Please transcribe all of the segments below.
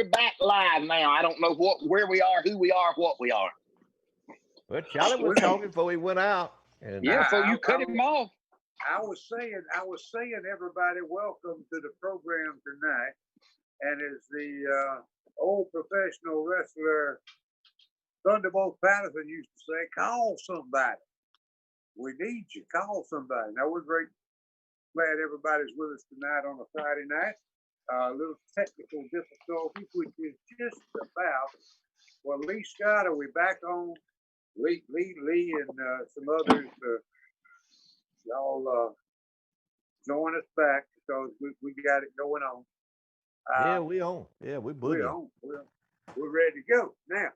we're back live now. I don't know where we are, who we are, what we are. Well, Charlie was talking before he went out. And, yeah, before you cut him off. I was saying, everybody, welcome to the program tonight. And as the old professional wrestler Thunderbolt Patterson used to say, call somebody. We need you. Call somebody. Now, we're glad everybody's with us tonight on a Friday night. A little technical difficulties, which is just about, well, Lee Scott, are we back on? Lee and some others, y'all join us back because we got it going on. Yeah, we on. Yeah, we're on. We're ready to go. Now,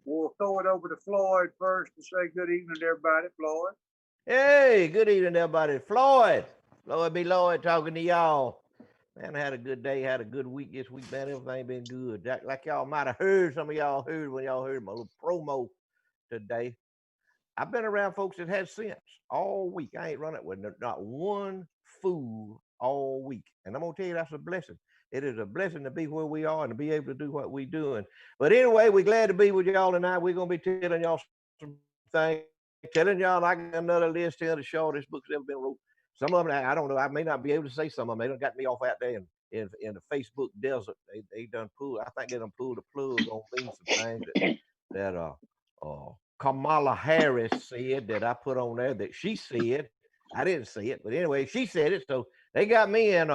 we'll throw it over to Floyd first to say good evening to everybody. Floyd. Hey, good evening, everybody. Floyd B. Lloyd talking to y'all. Man, I had a good day, had a good week this week, man. Everything been good. Like y'all might have heard, some of y'all heard when y'all heard my little promo today. I've been around folks that had sense all week. I ain't running with not one fool all week. And I'm going to tell you, that's a blessing. It is a blessing to be where we are and to be able to do what we're doing. But anyway, we're glad to be with y'all tonight. We're going to be telling y'all some things, telling y'all I got another list here of the shortest books ever been wrote. Some of them, I don't know. I may not be able to say some of them. They done got me off out there in the Facebook desert. They done pulled. I think they done pulled the plug on me some things that Kamala Harris said that I put on there that she said. I didn't see it, but anyway, she said it. So they got me in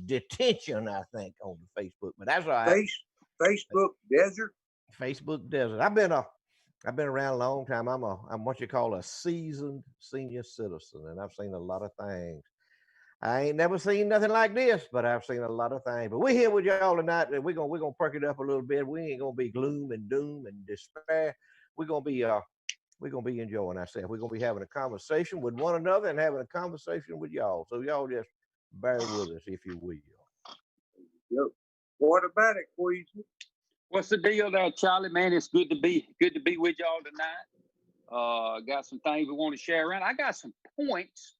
detention, I think, on the Facebook. But that's all right. Facebook desert. Facebook desert. I've been around a long time. I'm what you call a seasoned senior citizen, and I've seen a lot of things. I ain't never seen nothing like this, but I've seen a lot of things. But we're here with y'all tonight, and we're gonna perk it up a little bit. We ain't gonna be gloom and doom and despair. We're gonna be enjoying ourselves. We're gonna be having a conversation with one another and having a conversation with y'all. So y'all just bear with us, if you will. Yep. What about it, Queasy? What's the deal there, Charlie? Man, it's good to be with y'all tonight. Got some things we want to share around. I got some points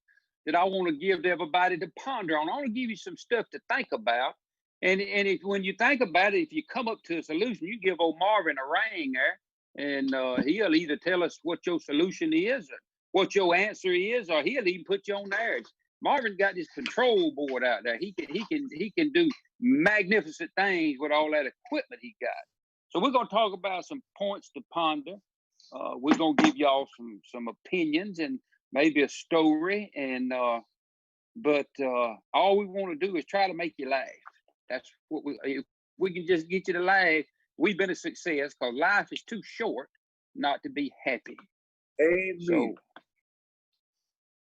that I want to give to everybody to ponder on. I want to give you some stuff to think about. And when you think about it, if you come up to a solution, you give old Marvin a ring there, and he'll either tell us what your solution is or what your answer is, or he'll even put you on there. Marvin got his control board out there. He can do magnificent things with all that equipment he got. So we're going to talk about some points to ponder. We're going to give y'all some opinions and maybe a story. And but all we want to do is try to make you laugh. That's what if we can just get you to laugh. We've been a success because life is too short not to be happy. Amen. So,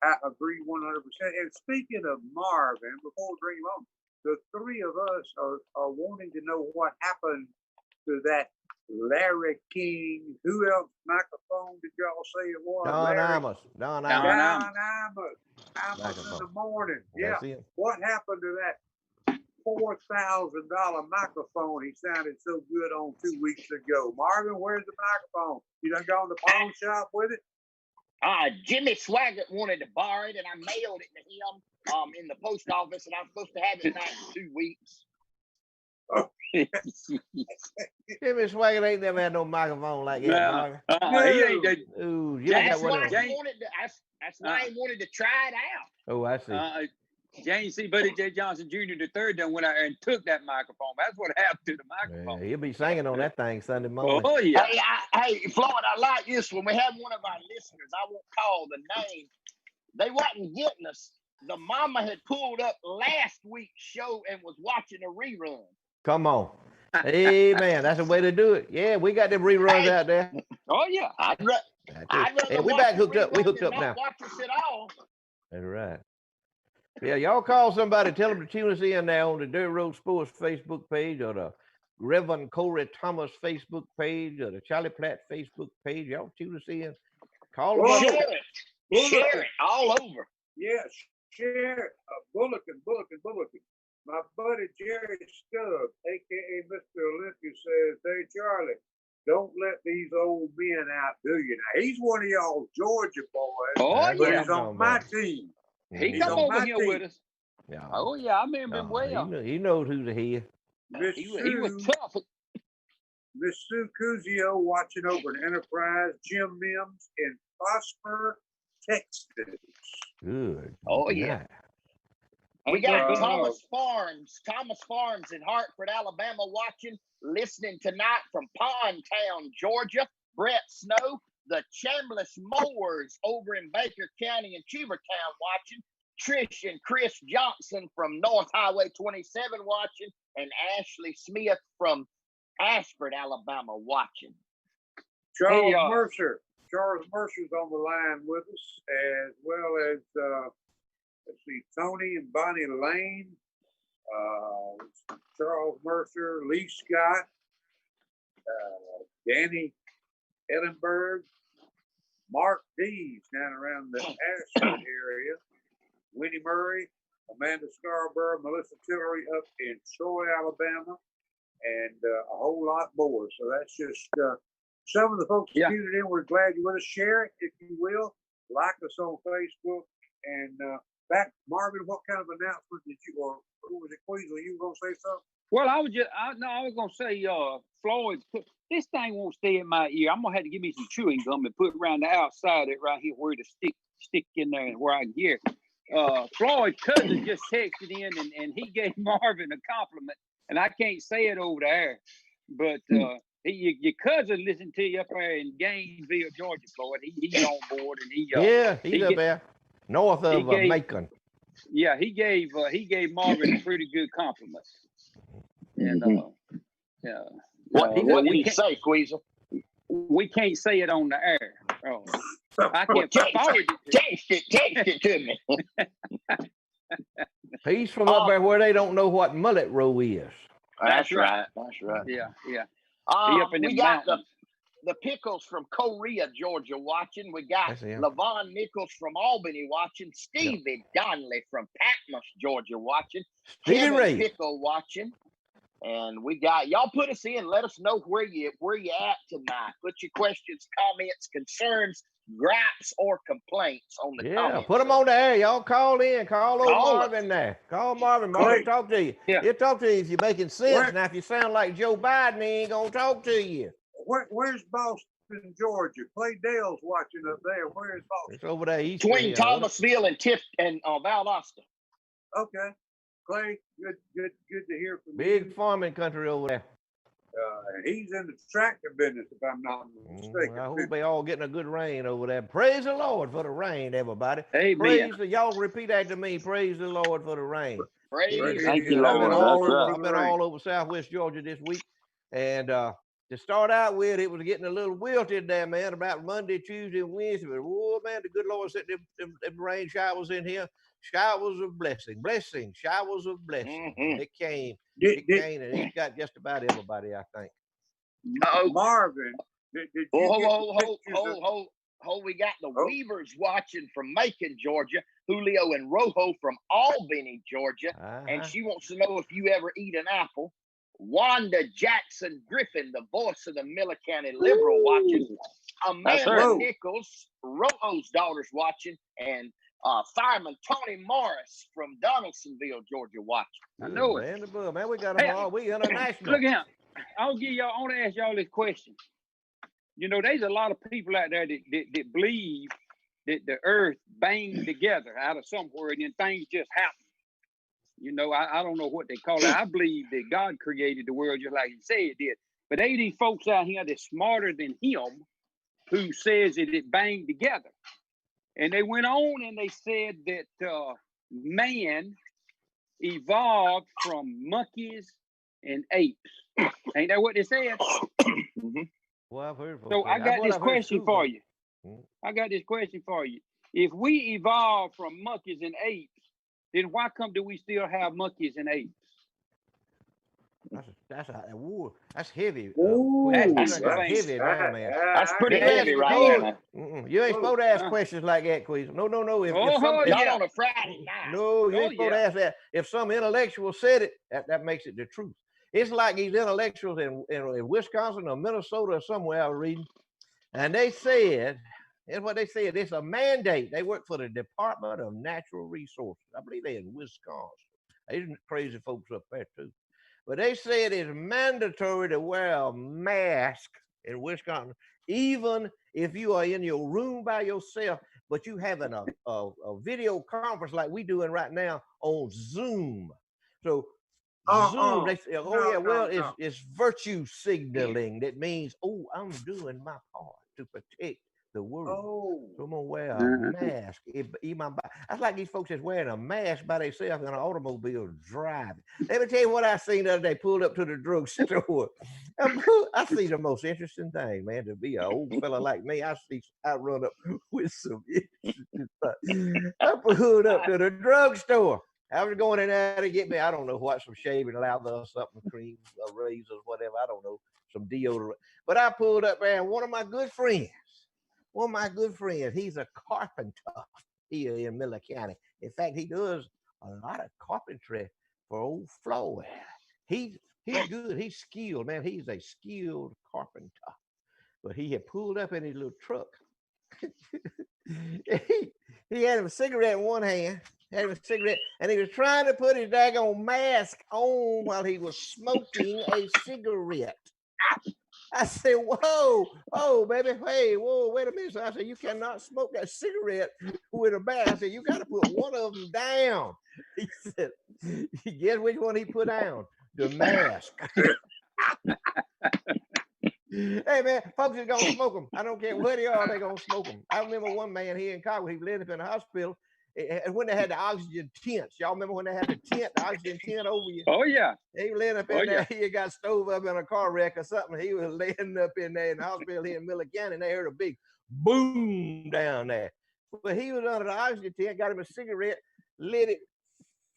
I agree 100%. And speaking of Marvin, before we bring him on, the three of us are wanting to know what happened to that Larry King. Who else microphone did y'all say it was? Don Imus. Don Imus in the morning. Yeah. What happened to that $4,000 microphone he sounded so good on 2 weeks ago? Marvin, where's the microphone? You done gone to the pawn shop with it? Jimmy Swaggart wanted to borrow it, and I mailed it to him in the post office, and I'm supposed to have it back in 2 weeks. Jimmy Swaggart ain't never had no microphone like that. He ain't that. Ooh, that's why he wanted to try it out. Oh, I see. James C. Buddy J. Johnson Jr. III done went out there and took that microphone. That's what happened to the microphone. Yeah, he'll be singing on that thing Sunday morning. Oh, yeah. Hey, Floyd, I like this one. We had one of our listeners, I won't call the name. They wasn't getting us. The mama had pulled up last week's show and was watching a rerun. Come on. Hey, man, that's the way to do it. Yeah, we got them reruns out there. Oh, yeah. I'd rather we back hooked up. We hooked up now. Watch us at all. That's right. Yeah, y'all call somebody, tell them to tune us in there on the Dirt Road Sports Facebook page or the Reverend Corey Thomas Facebook page or the Charlie Platt Facebook page. Y'all tune us in. Call them. Share it all over. Yes, share it. Bulletin. My buddy Jerry Stubbs, a.k.a. Mr. Olympia, says, hey, Charlie, don't let these old men outdo you. Now, he's one of y'all Georgia boys. Oh, but he's on my team. He come over here with us. Yeah. Oh yeah, I remember him well. He knows who's ahead. Miss He was Sue, tough. Miss Sue Cuzio watching over an Enterprise, Jim Mims in Prosper, Texas. Good. Oh, yeah. night. We got Uh, Thomas Farms in Hartford, Alabama, watching, listening tonight from Pondtown, Georgia. Brett Snow, the Chambliss Mowers over in Baker County and Cheevertown watching. Trish and Chris Johnson from North Highway 27 watching, and Ashley Smith from Ashford, Alabama, watching. Charles Hey, Mercer. Charles Mercer's on the line with us, as well as let's see, Tony and Bonnie Lane, Charles Mercer, Lee Scott, Danny Edinburgh, Mark Dees down around the Ashford area, Winnie Murray, Amanda Scarborough, Melissa Tillery up in Troy, Alabama, and a whole lot more. So that's just some of the folks that tuned in. We're glad you want to share it, if you will. Like us on Facebook. And back, Marvin, what kind of announcement did you, or who was it, Queasel? You were going to say something? Well, I was going to say, Floyd, this thing won't stay in my ear. I'm going to have to give me some chewing gum and put it around the outside it right here where to stick in there and where I can hear it. Floyd's cousin just texted in and he gave Marvin a compliment, and I can't say it over there, but your cousin listened to you up there in Gainesville, Georgia, Floyd. He's on board, and he's up there north of Macon. Yeah, he gave Marvin a pretty good compliment. And what did he say, Queasel? We can't say it on the air. Oh, I can't forward it. Text it to me. He's from up there where they don't know what Mullet Row is. That's right. Yeah. We got the Pickles from Korea, Georgia, watching. We got Levon Nichols from Albany watching. Stevie Donnelly from Patmos, Georgia, watching. Kevin Pickle watching. And we got y'all. Put us in. Let us know where you at tonight. Put your questions, comments, concerns, gripes, or complaints on the comments. Put them on the air. Y'all call in. Call Marvin there. Call Marvin. Marvin talk to you. Yeah. He'll talk to you if you're making sense. Now, if you sound like Joe Biden, he ain't gonna talk to you. Where's Boston, Georgia? Clay Dale's watching up there. Where is Boston? It's over there east. Between Thomasville and Valdosta. Okay. Clay, good to hear from you. Big farming country over there. He's in the tractor business, if I'm not mistaken. I hope they all getting a good rain over there. Praise the Lord for the rain, everybody. Amen. Y'all repeat after me. Praise the Lord for the rain. Thank you, Lord. I've been all over Southwest Georgia this week, and to start out with, it was getting a little wilted there, man, about Monday, Tuesday, and Wednesday. But, oh, man, the good Lord sent them rain showers in here. Showers of blessing, showers of blessing. Mm-hmm. It came, and it got just about everybody, I think. Marvin, did you we got the Weavers watching from Macon, Georgia. Julio and Rojo from Albany, Georgia. And she wants to know if you ever eat an apple. Wanda Jackson Griffin, the voice of the Miller County Liberal, watching. Amanda Nichols, Rojo's daughter's watching. And fireman Tony Morris from Donaldsonville, Georgia, watching. I know it. Man, we got them all. We international. Look out. I want to ask y'all this question. You know, there's a lot of people out there that believe that the earth banged together out of somewhere and then things just happen. You know, I don't know what they call it. I believe that God created the world just like he said it did. But they these folks out here that's smarter than him who says that it banged together. And they went on and they said that man evolved from monkeys and apes. Ain't that what they said? Mm-hmm. Well, I've heard. So I got this question for you. If we evolved from monkeys and apes, then why come do we still have monkeys and apes? That's heavy. That's heavy, man. That's pretty heavy right now. You ain't supposed to ask questions like that, Queasel. No. Not on a Friday night. No, you ain't supposed to ask that. If some intellectual said it, that makes it the truth. It's like these intellectuals in Wisconsin or Minnesota or somewhere I was reading, and they said That's what they said. It's a mandate. They work for the Department of Natural Resources. I believe they're in Wisconsin. There's crazy folks up there too. But they said it's mandatory to wear a mask in Wisconsin, even if you are in your room by yourself, but you having a video conference like we doing right now on Zoom. So Zoom, they say, oh yeah, well, it's virtue signaling. That means, oh, I'm doing my part to protect the world. So I'm gonna wear a mask. That's like these folks that's wearing a mask by themselves in an automobile driving. Let me tell you what I seen the other day. Pulled up to the drugstore. I see the most interesting thing, man. To be an old fella like me, I run up with some interesting stuff. I pulled up to the drugstore. I was going in there to get me, I don't know what, some shaving lather or something, cream, razors, whatever. I don't know, some deodorant. But I pulled up there, and one of my good friends, he's a carpenter here in Miller County. In fact, he does a lot of carpentry for old Floyd. He's good. He's skilled, man. He's a skilled carpenter. But he had pulled up in his little truck. he had a cigarette in one hand, and he was trying to put his daggone mask on while he was smoking a cigarette. I said, whoa, baby, hey, whoa, wait a minute. So I said, you cannot smoke that cigarette with a mask. I said, you got to put one of them down. He said, guess which one he put down? The mask. Hey, man, folks is going to smoke them. I don't care where they are, they're going to smoke them. I remember one man here in Chicago, he ended up in the hospital. And when they had the oxygen tents, y'all remember when they had the oxygen tent over you? Oh, yeah. He was laying up in there. He got stove up in a car wreck or something. He was laying up in there in the hospital here in Miller County, and they heard a big boom down there. But he was under the oxygen tent, got him a cigarette, lit it,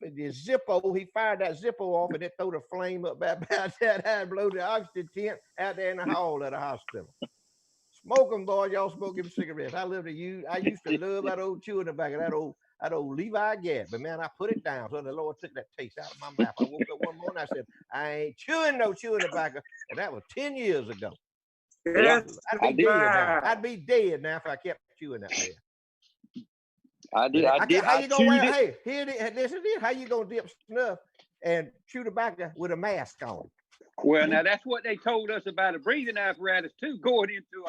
the Zippo. He fired that Zippo off, and it threw the flame up about that high and blew the oxygen tent out there in the hall of the hospital. Smoke them, boy. Y'all smoke them cigarettes. I used to love that old chewing tobacco, that old Levi Gap, but man, I put it down. So the Lord took that taste out of my mouth. I woke up one morning, I said, I ain't chewing no chewing tobacco. And that was 10 years ago. Yes, I'd be dead now. I'd be dead now if I kept chewing that way. I did. How you gonna wear? Hey, listen here. How you gonna dip snuff and chew tobacco with a mask on? Well, now that's what they told us about a breathing apparatus too. Going into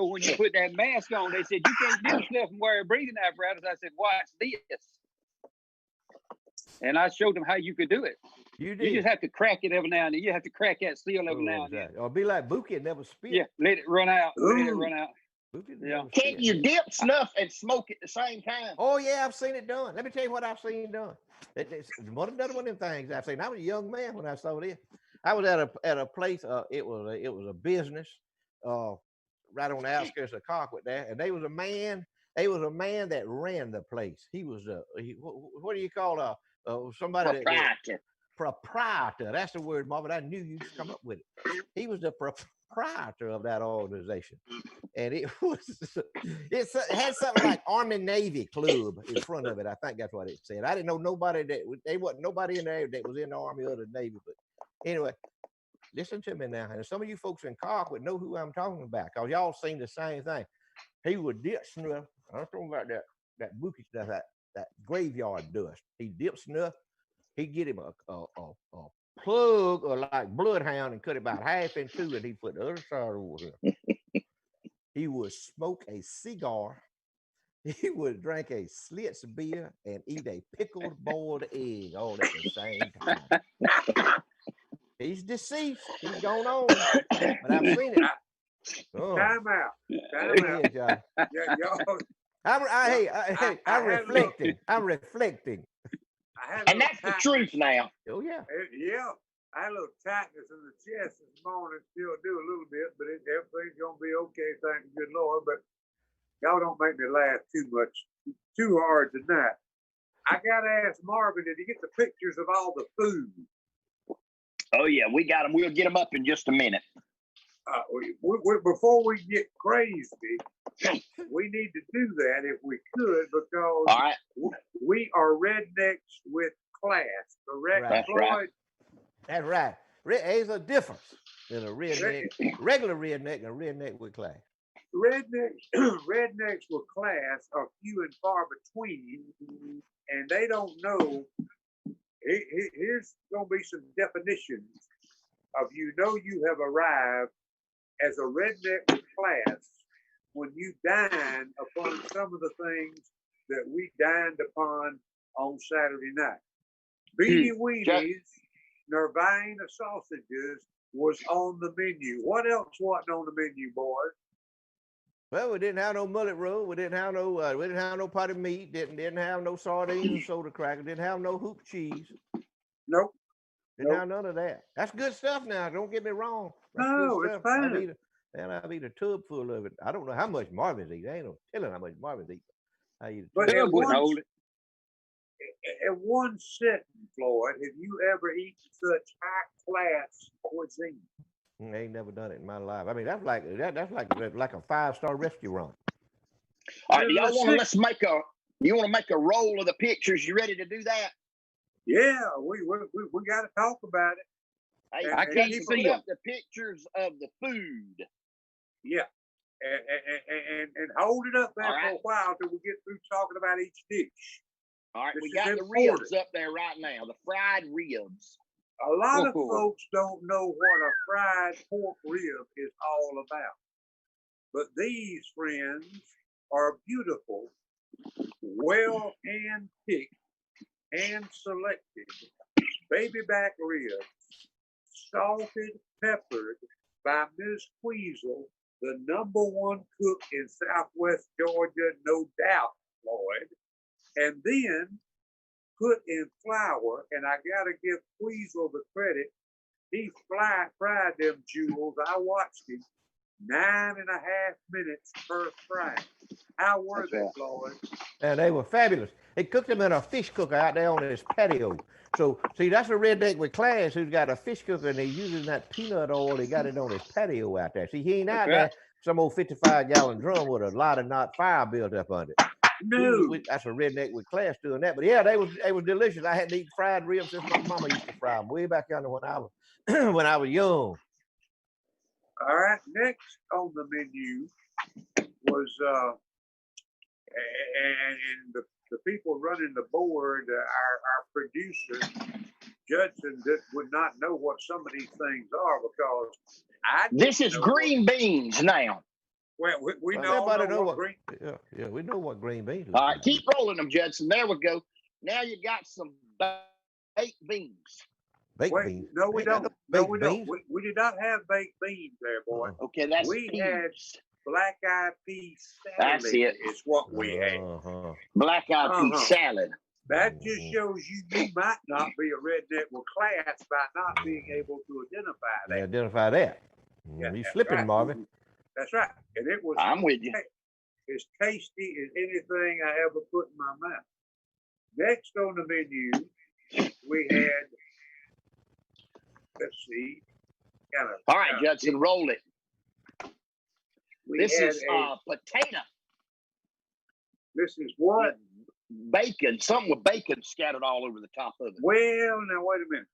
when you put that mask on, they said you can't dip snuff and wear a breathing apparatus. I said, watch this, and I showed them how you could do it. You just have to crack it every now and then. You have to crack that seal every now and then. Or be like Buki and never spit. Yeah, let it run out. Let it run out. Yeah. Can't you dip snuff and smoke at the same time? Oh yeah, I've seen it done. Let me tell you what I've seen done. It's another one of them things I've seen. I was a young man when I saw this. I was at a place. It was a business, right on the outskirts of Colquitt there, and there was a man. There was a man that ran the place. He was what do you call somebody? Proprietor. That's the word, Marvin. I knew you'd come up with it. He was the proprietor of that organization, and it had something like Army Navy Club in front of it. I think that's what it said. I didn't know nobody they wasn't nobody in there that was in the Army or the Navy, but anyway, listen to me now. And some of you folks in Colquitt know who I'm talking about, because y'all seen the same thing. He would dip snuff. I'm talking about that Buki stuff, that graveyard dust. He dip snuff. He'd get him a plug or like bloodhound and cut it about half in two, and he'd put the other side over here. He would smoke a cigar. He would drink a Schlitz beer and eat a pickled boiled egg all at the same time. He's deceased. He's gone on, but I've seen it. Time out. Y'all. I'm reflecting. I'm reflecting. And that's the truth now. Oh yeah. Yeah. I had a little tightness in the chest this morning. Still do a little bit, but everything's gonna be okay. Thank the good Lord. But y'all don't make me laugh too hard tonight. I gotta ask Marvin, did he get the pictures of all the food? Oh yeah, we got them. We'll get them up in just a minute. Before we get crazy, we need to do that if we could, because all right. We are rednecks with class, correct? Right. Floyd? Right. That's right. There's a difference in a redneck, regular redneck, and a redneck with class. rednecks with class are few and far between, and they don't know. Here's going to be some definitions of you have arrived as a redneck with class when you dine upon some of the things that we dined upon on Saturday night. Beanie Weenies, Nirvana sausages was on the menu. What else wasn't on the menu, boys? Well, we didn't have no mullet roll. We didn't have no potted meat. Didn't have no sardines or soda cracker. Didn't have no hoop cheese. Nope. Didn't have none of that. That's good stuff now. Don't get me wrong. That's no, good it's fine. I've eaten a tub full of it. I don't know how much Marvin's eat. I ain't no telling how much Marvin's eat. I eat but at one sitting, Floyd, have you ever eaten such high class cuisine? I ain't never done it in my life. I mean, that's like a 5-star restaurant. All right, y'all want to you want to make a roll of the pictures? You ready to do that? Yeah, we got to talk about it. Hey, I can't see up the pictures of the food. Yeah, and hold it up there for a while till we get through talking about each dish. All right, we got the ribs up there right now, the fried ribs. A lot of folks don't know what a fried pork rib is all about. But these friends are beautiful, well hand-picked, hand-selected baby back ribs, salted, peppered by Miss Weasel, the #1 cook in Southwest Georgia, no doubt, Lloyd. And then put in flour, and I gotta give Weasel the credit. He fried them jewels. I watched him 9.5 minutes per fry. How were they, Floyd? And they were fabulous. He cooked them in a fish cooker out there on his patio. So, see, that's a redneck with class who's got a fish cooker and he's using that peanut oil. He got it on his patio out there. See, he ain't out there some old 55-gallon drum with a lot of knot fire built up on it. No, that's a redneck with class doing that. But yeah, they was delicious. I hadn't eaten fried ribs since my mama used to fry them way back yonder when I was when I was young. All right, next on the menu was and the people running the board, our producer Judson would not know what some of these things are because this is green beans now. Well, we know what green. Yeah, we know what green beans. All right, keep rolling them, Judson. There we go. Now you got some baked beans. Baked beans? No, we don't. No, we don't. We did not have baked beans there, boy. Okay, that's we peas. Had black-eyed pea salad. That's it. Is what we had. Black-eyed pea salad. That just shows you might not be a redneck with class by not being able to identify that. Identify that. Yeah, you slipping, right. Marvin. That's right. And it was. I'm with you. As tasty as anything I ever put in my mouth. Next on the menu, we had. Let's see. All right, Judson, roll it. This is potato. This is what? Bacon. Something with bacon scattered all over the top of it. Well, now wait a minute.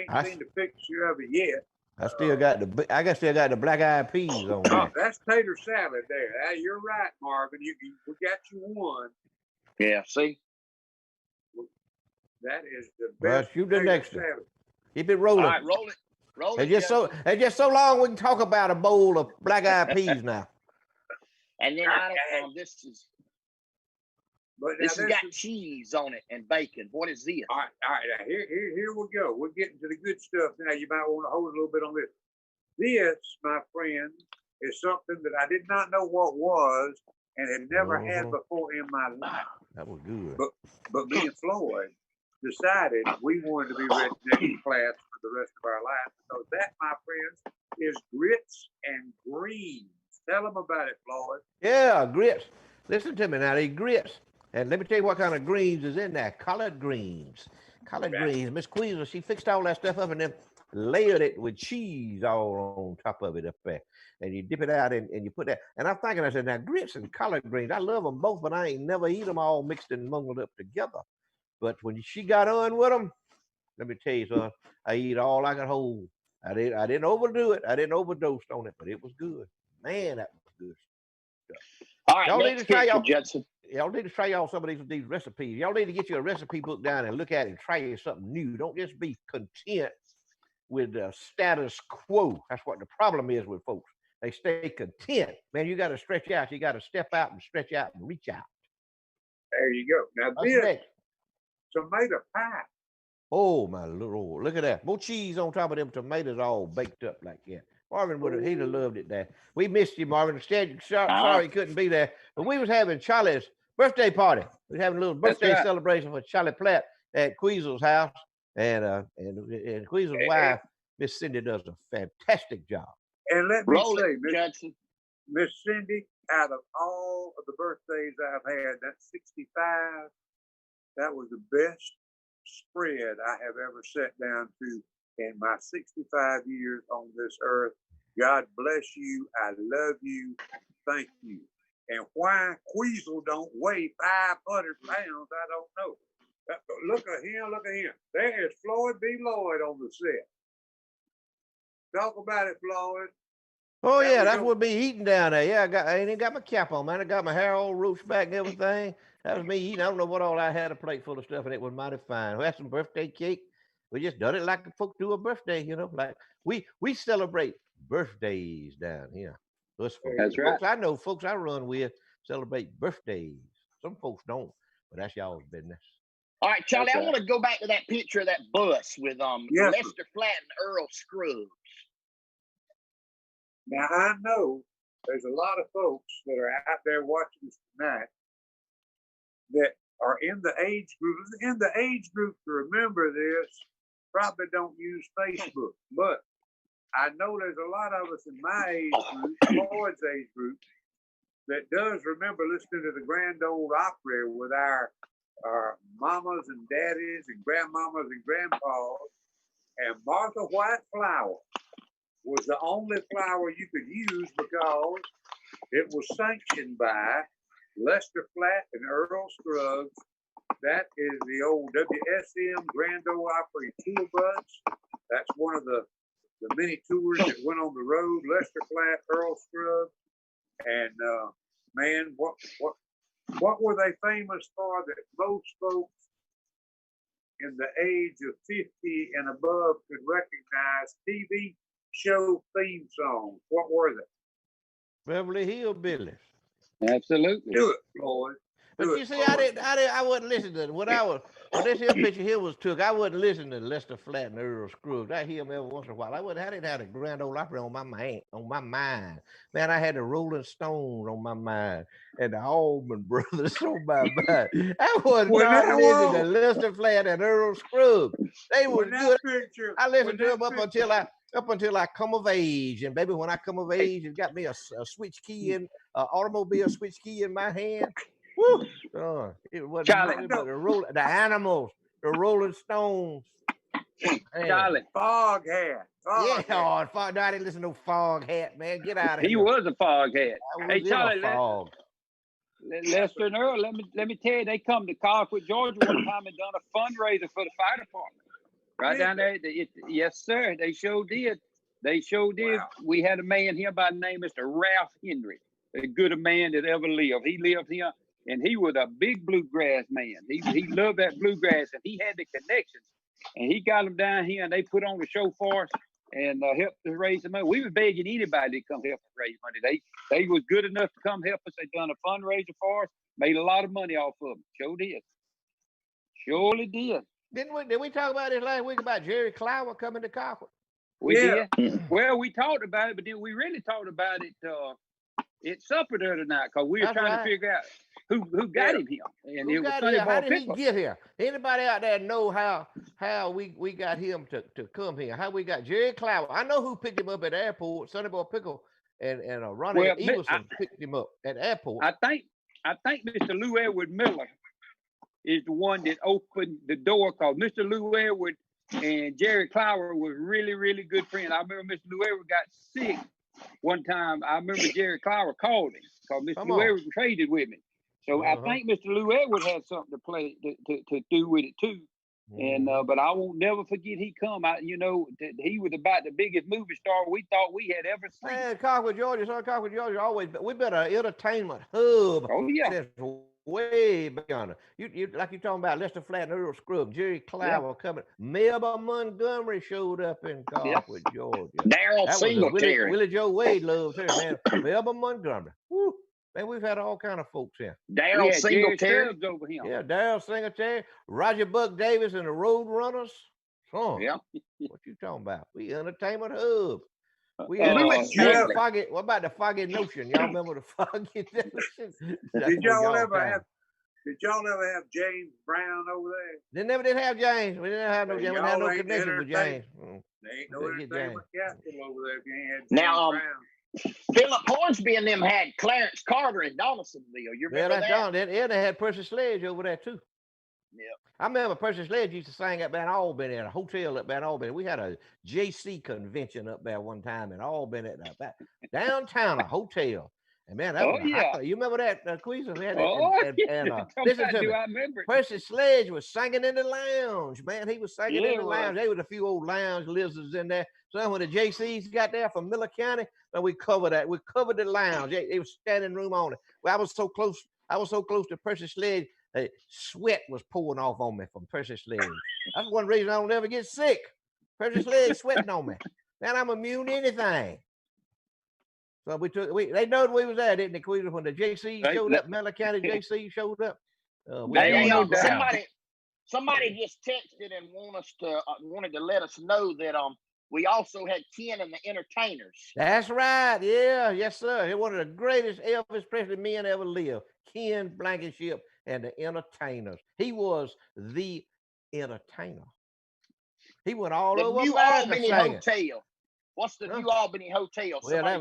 I ain't seen the picture of it yet. I still got the black-eyed peas on there. That's tater salad there. You're right, Marvin. We got you one. Yeah, see? That is the best. Well, shoot the next one. Keep it rolling. All right, roll it. Roll it. It's just so long we can talk about a bowl of black-eyed peas now. And then this has got cheese on it and bacon. What is this? All right. Now here we go. We're getting to the good stuff now. You might want to hold a little bit on this. This, my friend, is something that I did not know what was and had never had before in my life. That was good. But me and Floyd decided we wanted to be redneck class for the rest of our lives. So that, my friends, is grits and greens. Tell them about it, Floyd. Yeah, grits. Listen to me now. These grits. And let me tell you what kind of greens is in there. Collard greens. Collard greens. Miss Queasel, she fixed all that stuff up and then layered it with cheese all on top of it up there. And you dip it out and you put that. And I'm thinking, I said, now grits and collard greens, I love them both, but I ain't never eat them all mixed and mungled up together. But when she got on with them, let me tell you, son, I eat all I could hold. I didn't overdo it. I didn't overdose on it, but it was good. Man, that was good. All right, Y'all need to try Judson. Y'all need to try y'all some of these recipes. Y'all need to get you a recipe book down and look at it and try something new. Don't just be content with the status quo. That's what the problem is with folks. They stay content. Man, you got to stretch out. You got to step out and stretch out and reach out. There you go. Now this tomato pie. Oh my Lord! Look at that. More cheese on top of them tomatoes, all baked up like that. Marvin he'd have loved it there. We missed you, Marvin. Sorry he couldn't be there. But we was having Charlie's birthday party. We was having a little birthday celebration for Charlie Platt at Queasel's house. And Queasel's wife, Miss Cindy, does a fantastic job. And let me say, Miss Cindy, out of all of the birthdays I've had, that's 65, that was the best spread I have ever sat down to in my 65 years on this earth. God bless you. I love you. Thank you. And why Queasel don't weigh 500 pounds, I don't know. Look at him. Look at him. There is Floyd B. Lloyd on the set. Talk about it, Floyd. Oh, yeah, that's what be eating down there. Yeah, I ain't got my cap on, man. I got my hair all roached back and everything. That was me eating. I don't know what all I had, a plate full of stuff, and it was mighty fine. We had some birthday cake. We just done it like the folk do a birthday, you know. Like we celebrate birthdays down here. Us folks. That's right. Folks I run with celebrate birthdays. Some folks don't, but that's y'all's business. All right, Charlie, I want to go back to that picture of that bus with Lester Flatt and Earl Scruggs. Now, I know there's a lot of folks that are out there watching us tonight that are in the age group. In the age group to remember this, probably don't use Facebook. But I know there's a lot of us in my age group, Floyd's age group, that does remember listening to the Grand Ole Opry with our mamas and daddies and grandmamas and grandpas. And Martha White flour was the only flour you could use because it was sanctioned by Lester Flatt and Earl Scruggs. That is the old WSM Grand Ole Opry tour bus. That's one of the many tours that went on the road. Lester Flatt, Earl Scruggs, and man, what were they famous for that most folks in the age of 50 and above could recognize? TV show theme songs. What were they? Beverly Hillbillies. Absolutely. Do it, Floyd. But you see, I wasn't listening to it. When this here picture here was took, I wasn't listening to Lester Flatt and Earl Scruggs. I hear them every once in a while. I didn't have a Grand Ole Opry on my mind. Man, I had the Rolling Stones on my mind and the Allman Brothers on my mind. I wasn't listening to Lester Flatt and Earl Scruggs. They were good. I listened to them up until I come of age. And baby, when I come of age, it got me a switch key in automobile switch key in my hand. Woo! It wasn't Charlie, but the Animals, the Rolling Stones. Man. Charlie. Foghat. No, I didn't listen to no Foghat, man. Get out of here. He was a Foghat. Hey, Charlie, Lester and Earl, let me tell you, they come to Colquitt, Georgia one time and done a fundraiser for the fire department. Right down there. Yes, sir. They sure did. Wow. We had a man here by the name of Mr. Ralph Henry, as good a man that ever lived. He lived here. And he was a big bluegrass man. He loved that bluegrass, and he had the connections. And he got them down here, and they put on the show for us and helped us raise the money. We were begging anybody to come help us raise money. They was good enough to come help us. They done a fundraiser for us, made a lot of money off of them. Sure did. Surely did. Did we talk about this last week about Jerry Clower coming to Colquitt? We did. Well, we talked about it, but then we really talked about it at supper the other night because we were trying to figure out who got him here. And it was funny. How did he get here? Anybody out there know how we got him to come here? How we got Jerry Clower? I know who picked him up at the airport. Sonny Boy Pickle and Ronnie Evelson picked him up at the airport. I think Mr. Lou Edward Miller is the one that opened the door because Mr. Lou Edward and Jerry Clower was really, really good friends. I remember Mr. Lou Edward got sick one time. I remember Jerry Clower called him because Mr. Lou Edward traded with me. So I think Mr. Lou Edward had something to do with it too. And but I won't never forget he come out. You know, he was about the biggest movie star we thought we had ever seen. Man, Concord, Georgia, always we've been an entertainment hub. Oh yeah. Since way beyond. You like you talking about Lester Flatt and Earl Scruggs, Jerry Clower were coming. Melba Montgomery showed up in Concord, Georgia. Daryl Singletary. Willie Joe Wade loved her, man. Melba Montgomery. Woo. Man, we've had all kind of folks here. Daryl Singletary over him. Yeah, Daryl Singletary, Roger Buck Davis, and the Road Runners. Oh, yeah. What you talking about? We entertainment hub. We had Foggy. What about the Foggy Notion? Y'all remember the Foggy Notion? Did y'all ever have James Brown over there? They never did have James. We didn't have no James. We didn't have no connection with James. There ain't no entertainment capital over there if you ain't had James now, Brown. Philip Hornsby and them had Clarence Carter in Donaldsonville. You remember that? Yeah, they had Percy Sledge over there too. Yeah. I remember Percy Sledge used to sing up there in Albany at a hotel up there in Albany. We had a JC convention up there one time in Albany at that downtown, a hotel. And man, that you remember that, Queezer? Listen to me. I remember. Percy Sledge was singing in the lounge, man. He was singing in the lounge. There was a few old lounge lizards in there. So when the JCs got there from Miller County, then we covered that. We covered the lounge. It was standing room on it. Well, I was so close to Percy Sledge. Sweat was pouring off on me from Percy Sledge. That's one reason I don't ever get sick. Percy Sledge sweating on me. Man, I'm immune to anything. So they knowed we was there, didn't they, Queezer? When the JC showed up, Miller County JC showed up. Somebody just texted and wanted to let us know that we also had Ken and the Entertainers. That's right. Yeah, yes, sir. He's one of the greatest Elvis Presley men ever lived. Ken Blankenship and the Entertainers. He was the entertainer. He went all over New Albany Hotel. What's the New Albany Hotel? Well,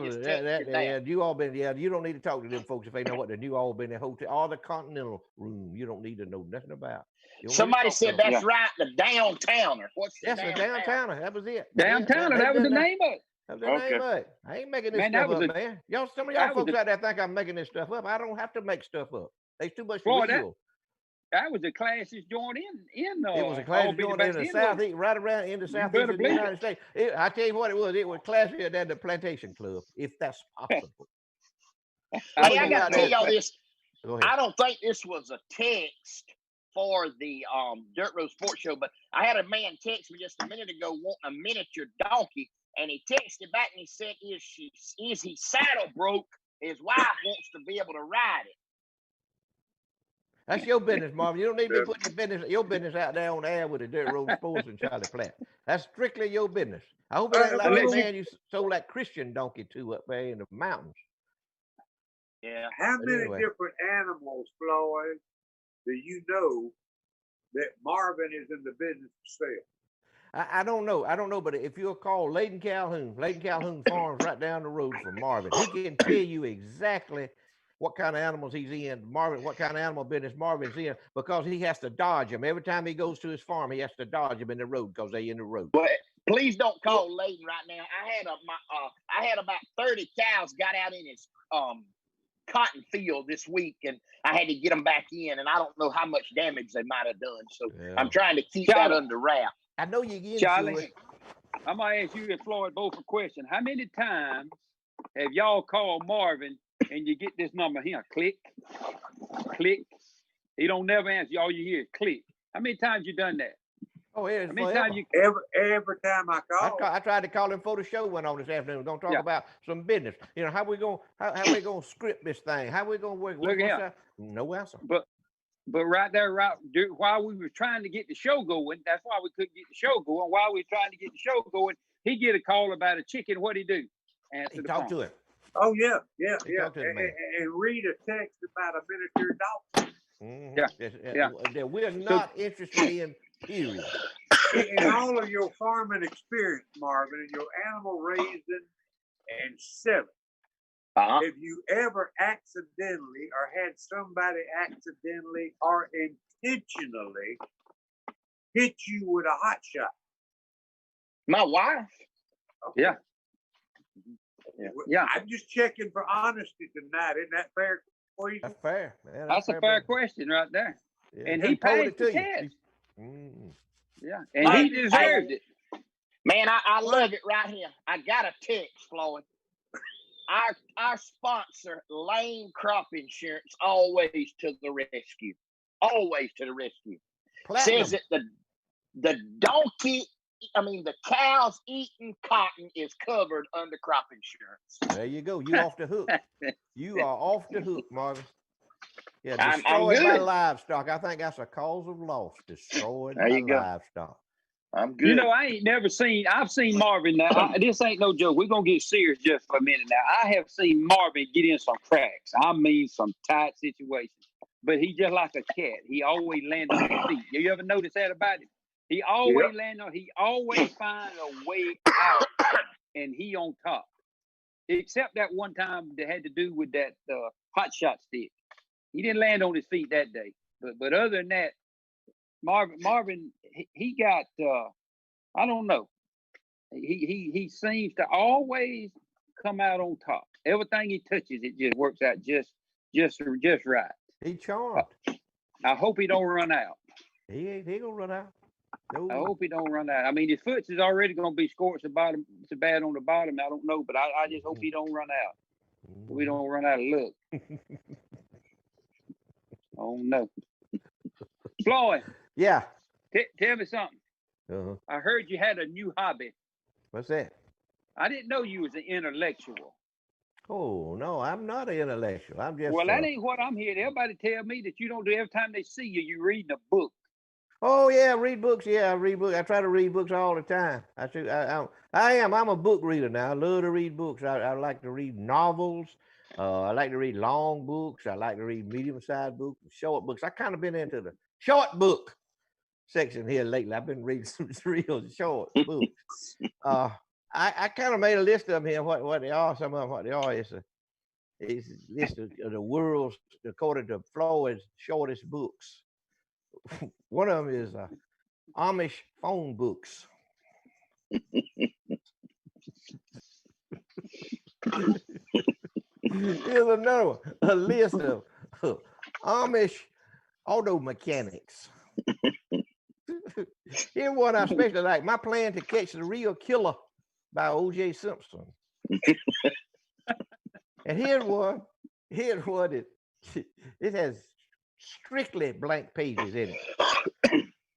New Albany. Yeah, you don't need to talk to them folks if they know what the New Albany Hotel or the Continental Room. You don't need to know nothing about. Somebody said that's right, the Downtowner. The Downtowner. That was it. Downtowner. That was the name of it. That was the name of it. I ain't making this stuff up, man. Some of y'all folks out there think I'm making this stuff up. I don't have to make stuff up. There's too much real. That was the classiest joint in it was a classiest joint in the southeast, right around in the southeast of the United States. I tell you what it was. It was classier than the Plantation Club, if that's possible. Hey, I got to tell y'all this. I don't think this was a text for the Dirt Road Sports Show, but I had a man text me just a minute ago wanting a miniature donkey, and he texted back and he said, "Is he saddle broke? His wife wants to be able to ride it." That's your business, Marvin. You don't need to be putting your business out there on the air with the Dirt Road Sports and Charlie Platt. That's strictly your business. I hope it ain't like that man you sold that Christian donkey to up there in the mountains. Yeah. How many different animals, Floyd, do you know that Marvin is in the business to sell? I don't know, but if you'll call Layton Calhoun Farms right down the road from Marvin, he can tell you exactly what kind of animals he's in, what kind of animal business Marvin's in, because he has to dodge them. Every time he goes to his farm, he has to dodge them in the road because they in the road. Well, please don't call Layton right now. I had about 30 cows got out in his cotton field this week, and I had to get them back in, and I don't know how much damage they might have done. So I'm trying to keep that under wrap. I know you get Charlie. I'm gonna ask you and Floyd both a question. How many times have y'all called Marvin and you get this number here? Click, click. He don't never answer. All you hear is click. How many times you done that? Oh, yeah. How many times every time I call. I tried to call him before the show went on this afternoon. We're gonna talk about some business. You know, how we gonna script this thing? How we gonna work? Look here. No answer. But right there, while we were trying to get the show going, that's why we couldn't get the show going. While we were trying to get the show going, he get a call about a chicken. What'd he do? Answer the phone. To him. Oh yeah. And read a text about a miniature dog. Mm-hmm. Yeah. We're not interested in, period. In all of your farming experience, Marvin, and your animal raising and selling, have you ever accidentally or had somebody accidentally or intentionally hit you with a hot shot? My wife? Okay. Yeah. I'm just checking for honesty tonight. Isn't that fair? That's fair. Man, that's a fair question right there. Yeah. And he passed the test. Yeah, and he deserved it. Man, I love it right here. I got a text, Floyd. Our sponsor, Lane Crop Insurance, always to the rescue. Always to the rescue. Platinum. Says that the cows eating cotton is covered under crop insurance. There you go. You off the hook. You are off the hook, Marvin. Yeah, I'm destroyed by good. livestock. I think that's a cause of loss. Destroyed There by you go. livestock. I'm good. You know, I've seen Marvin now. This ain't no joke. We're going to get serious just for a minute now. I have seen Marvin get in some cracks. I mean, some tight situations. But he just like a cat. He always lands on his feet. You ever notice that about him? He always he always finds a way out, and he on top. Except that one time that had to do with that hot shot stick. He didn't land on his feet that day. But other than that, Marvin, he got I don't know. He seems to always come out on top. Everything he touches, it just works out just right. He charmed. I hope he don't run out. He gonna run out. No. I hope he don't run out. I mean, his foot is already gonna be scorched bottom. It's bad on the bottom. I don't know, but I just hope he don't run out. We don't run out of luck. Oh no, Floyd. Yeah. Tell me something. Uh-huh. I heard you had a new hobby. What's that? I didn't know you was an intellectual. Oh no, I'm not an intellectual. I'm just. Well, that ain't what I'm hearing. Everybody tell me that you don't do. Every time they see you, you reading a book. Oh yeah, read books. Yeah, I read books. I try to read books all the time. I'm a book reader now. I love to read books. I like to read novels. I like to read long books. I like to read medium-sized books, short books. I kind of been into the short book section here lately. I've been reading some real short books. I kind of made a list of them here. What they are? Some of them what they are. It's a list of the world's, according to Floyd's, shortest books. One of them is Amish phone books. Here's another one, a list of Amish auto mechanics. Here's one I especially like, My Plan to Catch the Real Killer by O.J. Simpson. And here's one it has strictly blank pages in it.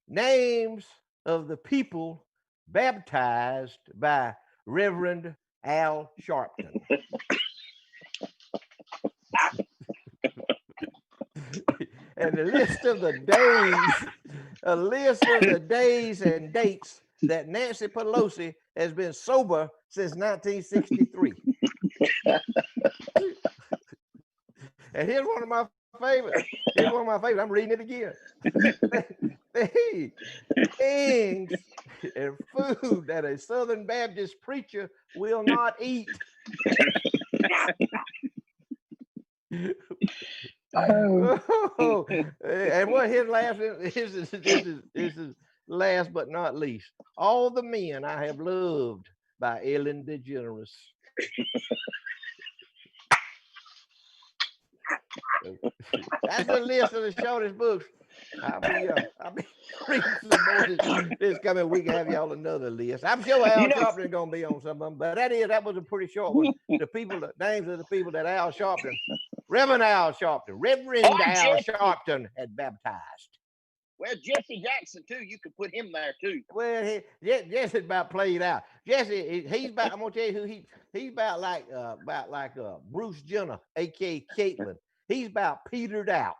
Names of the people baptized by Reverend Al Sharpton. And a list of the days and dates that Nancy Pelosi has been sober since 1963. And here's one of my favorites. I'm reading it again. Things and food that a Southern Baptist preacher will not eat. And what his last is last but not least. All the Men I Have Loved by Ellen DeGeneres. That's the list of the shortest books. I'll be reading some more this coming week. Have y'all another list. I'm sure Al Sharpton is gonna be on some of them, but that was a pretty short one. The names of the people that Al Sharpton, Reverend Al Sharpton had baptized. Well, Jesse Jackson too. You could put him there too. Well, Jesse's about played out. Jesse, he's about. I'm gonna tell you who he's about like Bruce Jenner, aka Caitlyn. He's about petered out.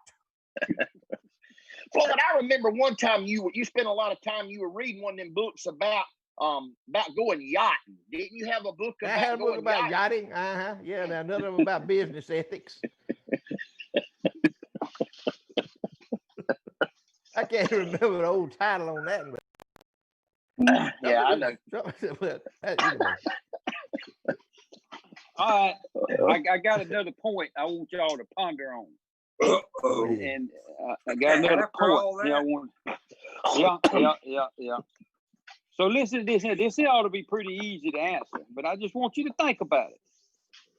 Well, and I remember one time you spent a lot of time. You were reading one of them books about going yachting. Didn't you have a book about? I had a book about yachting. Yeah, and another one about business ethics. I can't remember the old title on that one. Yeah, I know. All right, I got another point I want y'all to ponder on. And I got another point. Yeah. So listen to this here. This ought to be pretty easy to answer, but I just want you to think about it.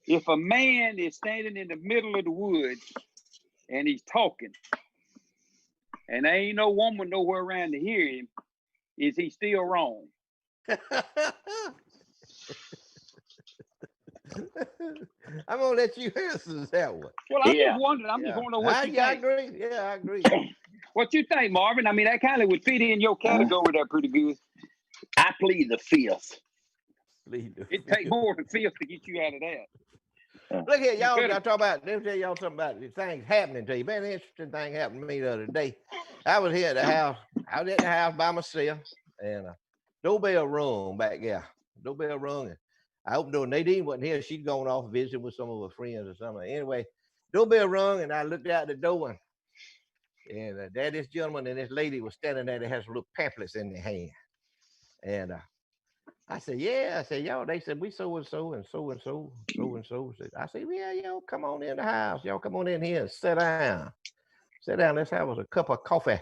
If a man is standing in the middle of the woods and he's talking, and there ain't no woman nowhere around to hear him, Is he still wrong? I'm gonna let you answer that one. Well, I'm just wondering. I'm just wondering what you think. I agree. Yeah, I agree. What you think, Marvin? I mean, that kind of would fit in your category there pretty good. I plead the fifth. It take more than fifth to get you out of that. Look here, y'all talk about. Let me tell y'all something about these things happening to you. Man, an interesting thing happened to me the other day. I was here at the house. I was at the house by myself, and doorbell rung back there. Doorbell rung, and I opened the door. Nadine wasn't here. She'd gone off visiting with some of her friends or something. Anyway, doorbell rung, and I looked out the door, and there this gentleman and this lady was standing there. They had some little pamphlets in their hand, and I said, yeah. I said, y'all. They said, we so and so and so and so, so and so. I said, yeah, y'all come on in the house. Y'all come on in here and sit down. Sit down. Let's have us a cup of coffee.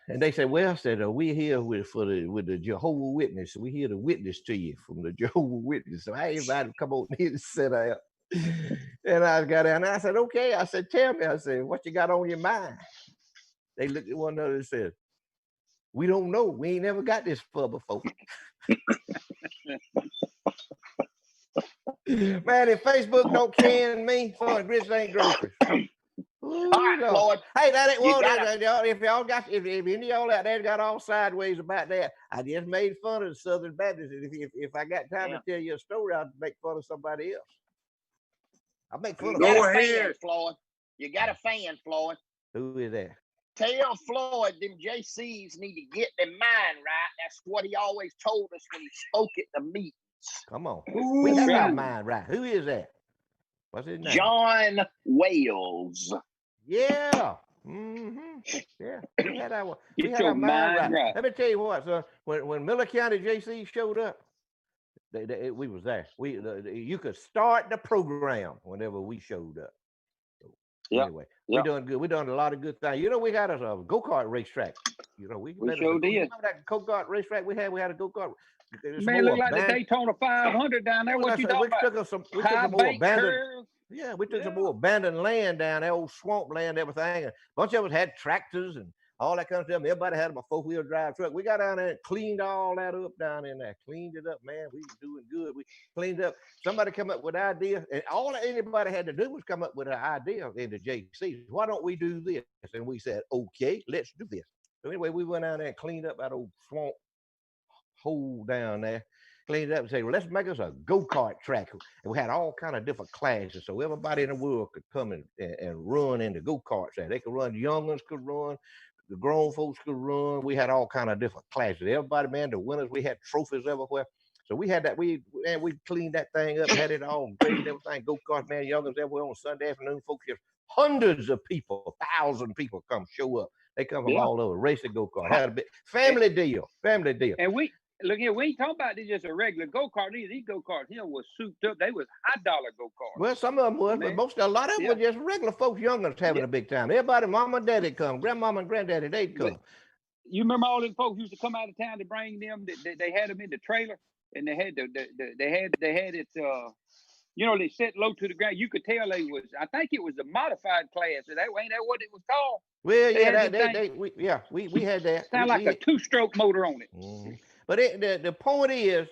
And they said, well, I said, we're here with the Jehovah's Witness. We're here to witness to you from the Jehovah's Witness. So I invited to come on in and sit down. And I got down and I said, okay. I said, tell me. I said, what you got on your mind? They looked at one another and said, we don't know. We ain't never got this far before. Man, if Facebook don't can me, so grits ain't groceries. Ooh, all right, Floyd. Hey, that ain't well. If y'all got, if any of y'all out there got all sideways about that, I just made fun of the Southern Baptists. If I got time to tell you a story, I'll make fun of somebody else. I'll make fun of. Go ahead, Floyd. You got a fan, Floyd. Who is that? Tell Floyd them JCs need to get their mind right. That's what he always told us when he spoke at the meetings. Come on. We got our mind right. Who is that? What's his name? John Wales. Yeah. Mm-hmm. Yeah. We had our mind right. Let me tell you what, son. When Miller County JC showed up, we was there. You could start the program whenever we showed up. Anyway, we're doing good. We're doing a lot of good things. You know, we got a go-kart racetrack. You know, we sure did. Remember that go-kart racetrack we had? We had a go-kart. Man, look like the Daytona 500 down there. What you talking about? We took some more abandoned. Yeah, we took some more abandoned land down there, old swamp land, everything. And a bunch of us had tractors and all that kind of stuff. Everybody had a four-wheel drive truck. We got down there and cleaned all that up down in there. Cleaned it up, man. We were doing good. We cleaned up. Somebody come up with an idea, and all anybody had to do was come up with an idea in the JC. Why don't we do this? And we said, okay, let's do this. So anyway, we went down there and cleaned up that old swamp hole down there. Cleaned it up and said, well, let's make us a go-kart track. And we had all kind of different classes, so everybody in the world could come and run in the go-karts. They could run, young ones could run, the grown folks could run. We had all kind of different classes. Everybody, man, the winners, we had trophies everywhere. So we had that, we cleaned that thing up, had it all graded, everything, go-kart, man, young ones everywhere on Sunday afternoon, folks, just hundreds of people, 1,000 people come show up. They come from all over, race the go-kart. Had a big family deal. And look here, we ain't talking about this just a regular go-kart. These go-karts, was souped up. They was $100 go-karts. Well, some of them was, man. But a lot of them were just regular folks, youngers having a big time. Everybody, mama and daddy come, grandmama and granddaddy, they'd come. You remember all them folks used to come out of town to bring them? They had them in the trailer, and they had it. They set low to the ground. You could tell they was. I think it was the modified class. Ain't that what it was called? Well, we had that. Sound like a two-stroke motor on it. Mm-hmm. But the point is,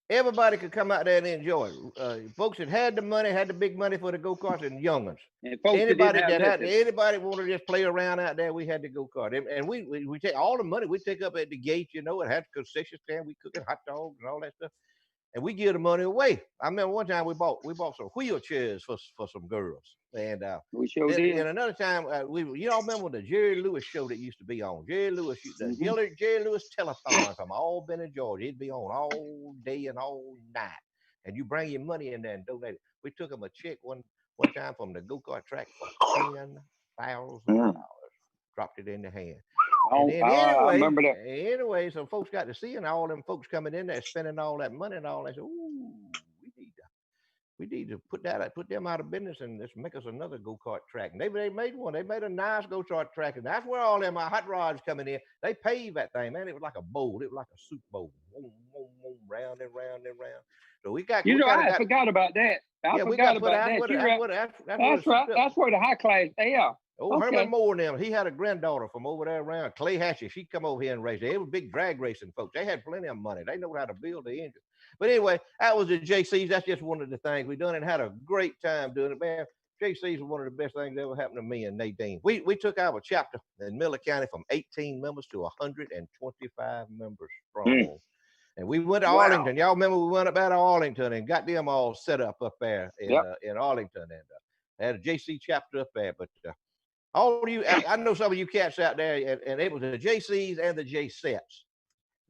everybody could come out there and enjoy it. Folks that had the money, had the big money for the go-karts, and young ones. And anybody anybody wanted to just play around out there, we had the go-kart. And we take all the money we take up at the gate, it had a concession stand, we cooking hot dogs and all that stuff. And we give the money away. I remember one time we bought some wheelchairs for some girls. And we sure did. And another time, you all remember the Jerry Lewis show that used to be on? Jerry Lewis telethon from Albany, Georgia. It'd be on all day and all night. And you bring your money in there and donate it. We took them a check one time from the go-kart track for $10,000. Dropped it in the hand. I remember that. Anyway, so folks got to see, and all them folks coming in there spending all that money and all that. So, we need to put them out of business and just make us another go-kart track. And they made one. They made a nice go-kart track, and that's where all them hot rods coming in. They paved that thing, man. It was like a bowl. It was like a soup bowl, round and round and round. So we got. I forgot about that. I forgot about that. That's right. That's where the high class. Oh, Herman Moore and them. He had a granddaughter from over there around Clay Hatchie. She'd come over here and race. They were big drag racing folks. They had plenty of money. They know how to build the engine. But anyway, that was the JCs. That's just one of the things we done and had a great time doing it, man. JCs were one of the best things that ever happened to me and Nadine. We took our chapter in Miller County from 18 members to 125 members strong. And we went to Arlington. Y'all remember we went up out of Arlington and got them all set up there in Arlington and had a JC chapter up there. But all of you, I know some of you cats out there, and it was the JCs and the JSETs.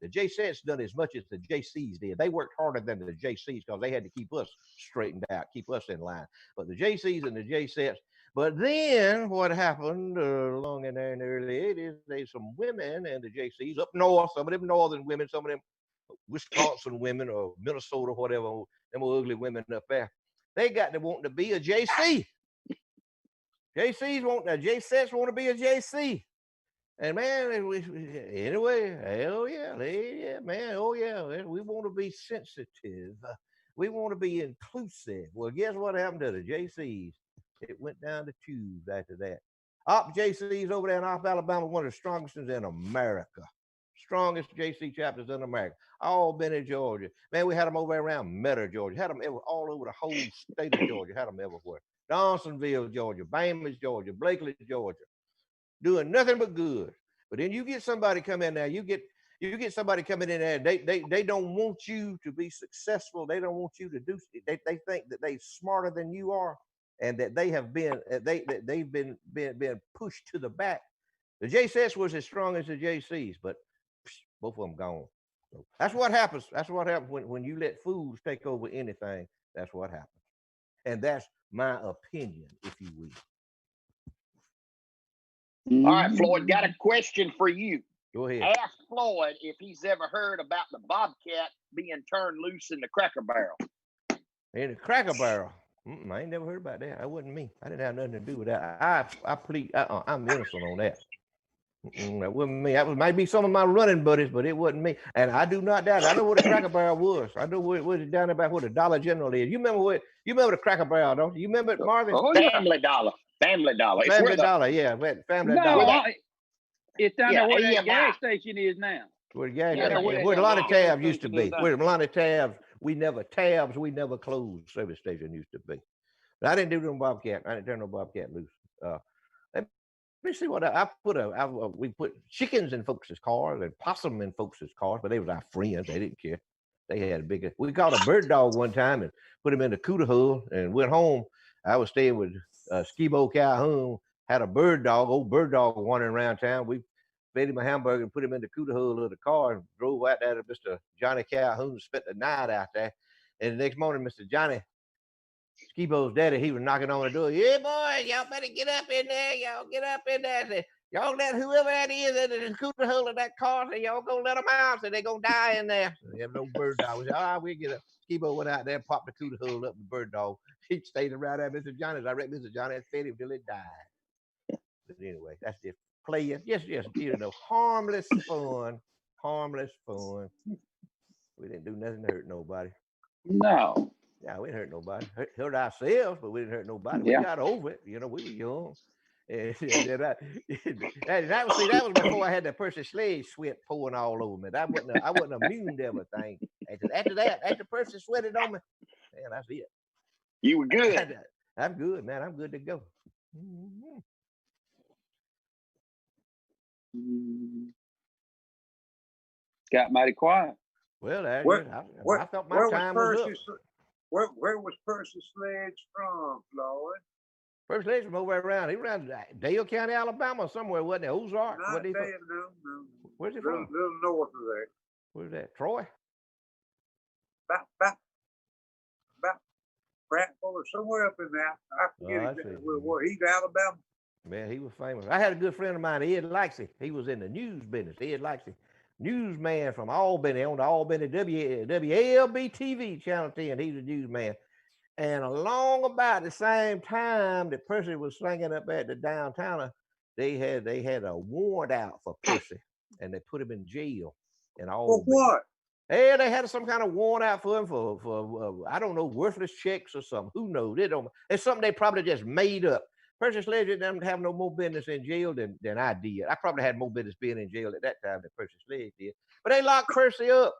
The JSETs done as much as the JCs did. They worked harder than the JCs because they had to keep us straightened out, keep us in line. But the JCs and the JSETs. But then what happened along in there in the early 80s, there's some women and the JCs up north, some of them northern women, some of them Wisconsin women or Minnesota, whatever, them ugly women up there. They got to want to be a JC. JCs want JSETs want to be a JC. And man, anyway, hell yeah, man, oh yeah, we want to be sensitive. We want to be inclusive. Well, guess what happened to the JCs? It went down the tubes after that. Op JCs over there in Op Alabama, one of the strongest in America. Strongest JC chapters in America. All been in Georgia. Man, we had them over around Metter, Georgia. Had them all over the whole state of Georgia. Had them everywhere. Dawsonville, Georgia. Bainbridge, Georgia. Blakely, Georgia. Doing nothing but good. But then you get somebody come in there, you get somebody coming in there, they don't want you to be successful. They don't want you to do, they think that they're smarter than you are and that they have been, they've been pushed to the back. The JSS was as strong as the JCs, but both of them gone. So that's what happens. That's what happens when you let fools take over anything. That's what happens. And that's my opinion, if you will. All right, Floyd, got a question for you. Go ahead. Ask Floyd if he's ever heard about the bobcat being turned loose in the Cracker Barrel. In the Cracker Barrel? I ain't never heard about that. That wasn't me. I didn't have nothing to do with that. I plead, I'm innocent on that. That wasn't me. That might be some of my running buddies, but it wasn't me. And I do not doubt it. I know what a Cracker Barrel was. I know what it was down about where the Dollar General is. You remember the Cracker Barrel, don't you? You remember it, Marvin? Oh, yeah. Family Dollar. Family Dollar. Family Dollar, yeah. Family Dollar. It's down there where that gas station is now. Where a lot of tabs used to be. Where a lot of tabs, we never closed. Service station used to be. But I didn't do no bobcat. I didn't turn no bobcat loose. Let me see what we put chickens in folks' cars and possum in folks' cars, but they was our friends. They didn't care. They had a bigger. We caught a bird dog one time and put him in the cooter hole and went home. I was staying with Skibo Calhoun. Had a old bird dog wandering around town. We fed him a hamburger and put him in the cooter hole of the car and drove out there to Mr. Johnny Calhoun, spent the night out there. And the next morning, Mr. Johnny, Skibo's daddy, he was knocking on the door. Yeah, boy, y'all better get up in there. Y'all get up in there. Say, y'all let whoever that is in the cooter hole of that car, say, y'all gonna let them out, so they're gonna die in there. So they have no bird dog. We said, we get up. Skibo went out there, popped the cooter hole up, the bird dog. He stayed around there, Mr. Johnny's. I reckon Mr. Johnny fed him till it died. But anyway, that's just playing. Yes, harmless fun. We didn't do nothing to hurt nobody. No. Yeah, we didn't hurt nobody. Hurt ourselves, but we didn't hurt nobody. Yeah. We got over it. We were young. And that was before I had the Percy Sledge sweat pouring all over me. I wasn't immune to everything. After Percy sweated on me, man, that's it. You were good. I'm good, man. I'm good to go. Mm-hmm. Got mighty quiet. Well, I thought my time was up. Where was Percy Sledge from, Floyd? Percy Sledge from over around. He ran Dale County, Alabama, somewhere, wasn't it? Ozark. Not Dale, no. Where's he from? Little north of there. Where's that? Troy? About Prattville or somewhere up in there. I forget where he's Alabama. Man, he was famous. I had a good friend of mine, Ed Laxey. He was in the news business. Ed Laxey, newsman from Albany, on the Albany WALB TV, Channel 10. He's a newsman. And along about the same time that Percy was singing up at the downtown, they had a warrant out for Percy, and they put him in jail. And all. For what? Hey, they had some kind of warrant out for him for I don't know, worthless checks or something. Who knows? It's something they probably just made up. Percy Sledge didn't have no more business in jail than I did. I probably had more business being in jail at that time than Percy Sledge did. But they locked Percy up.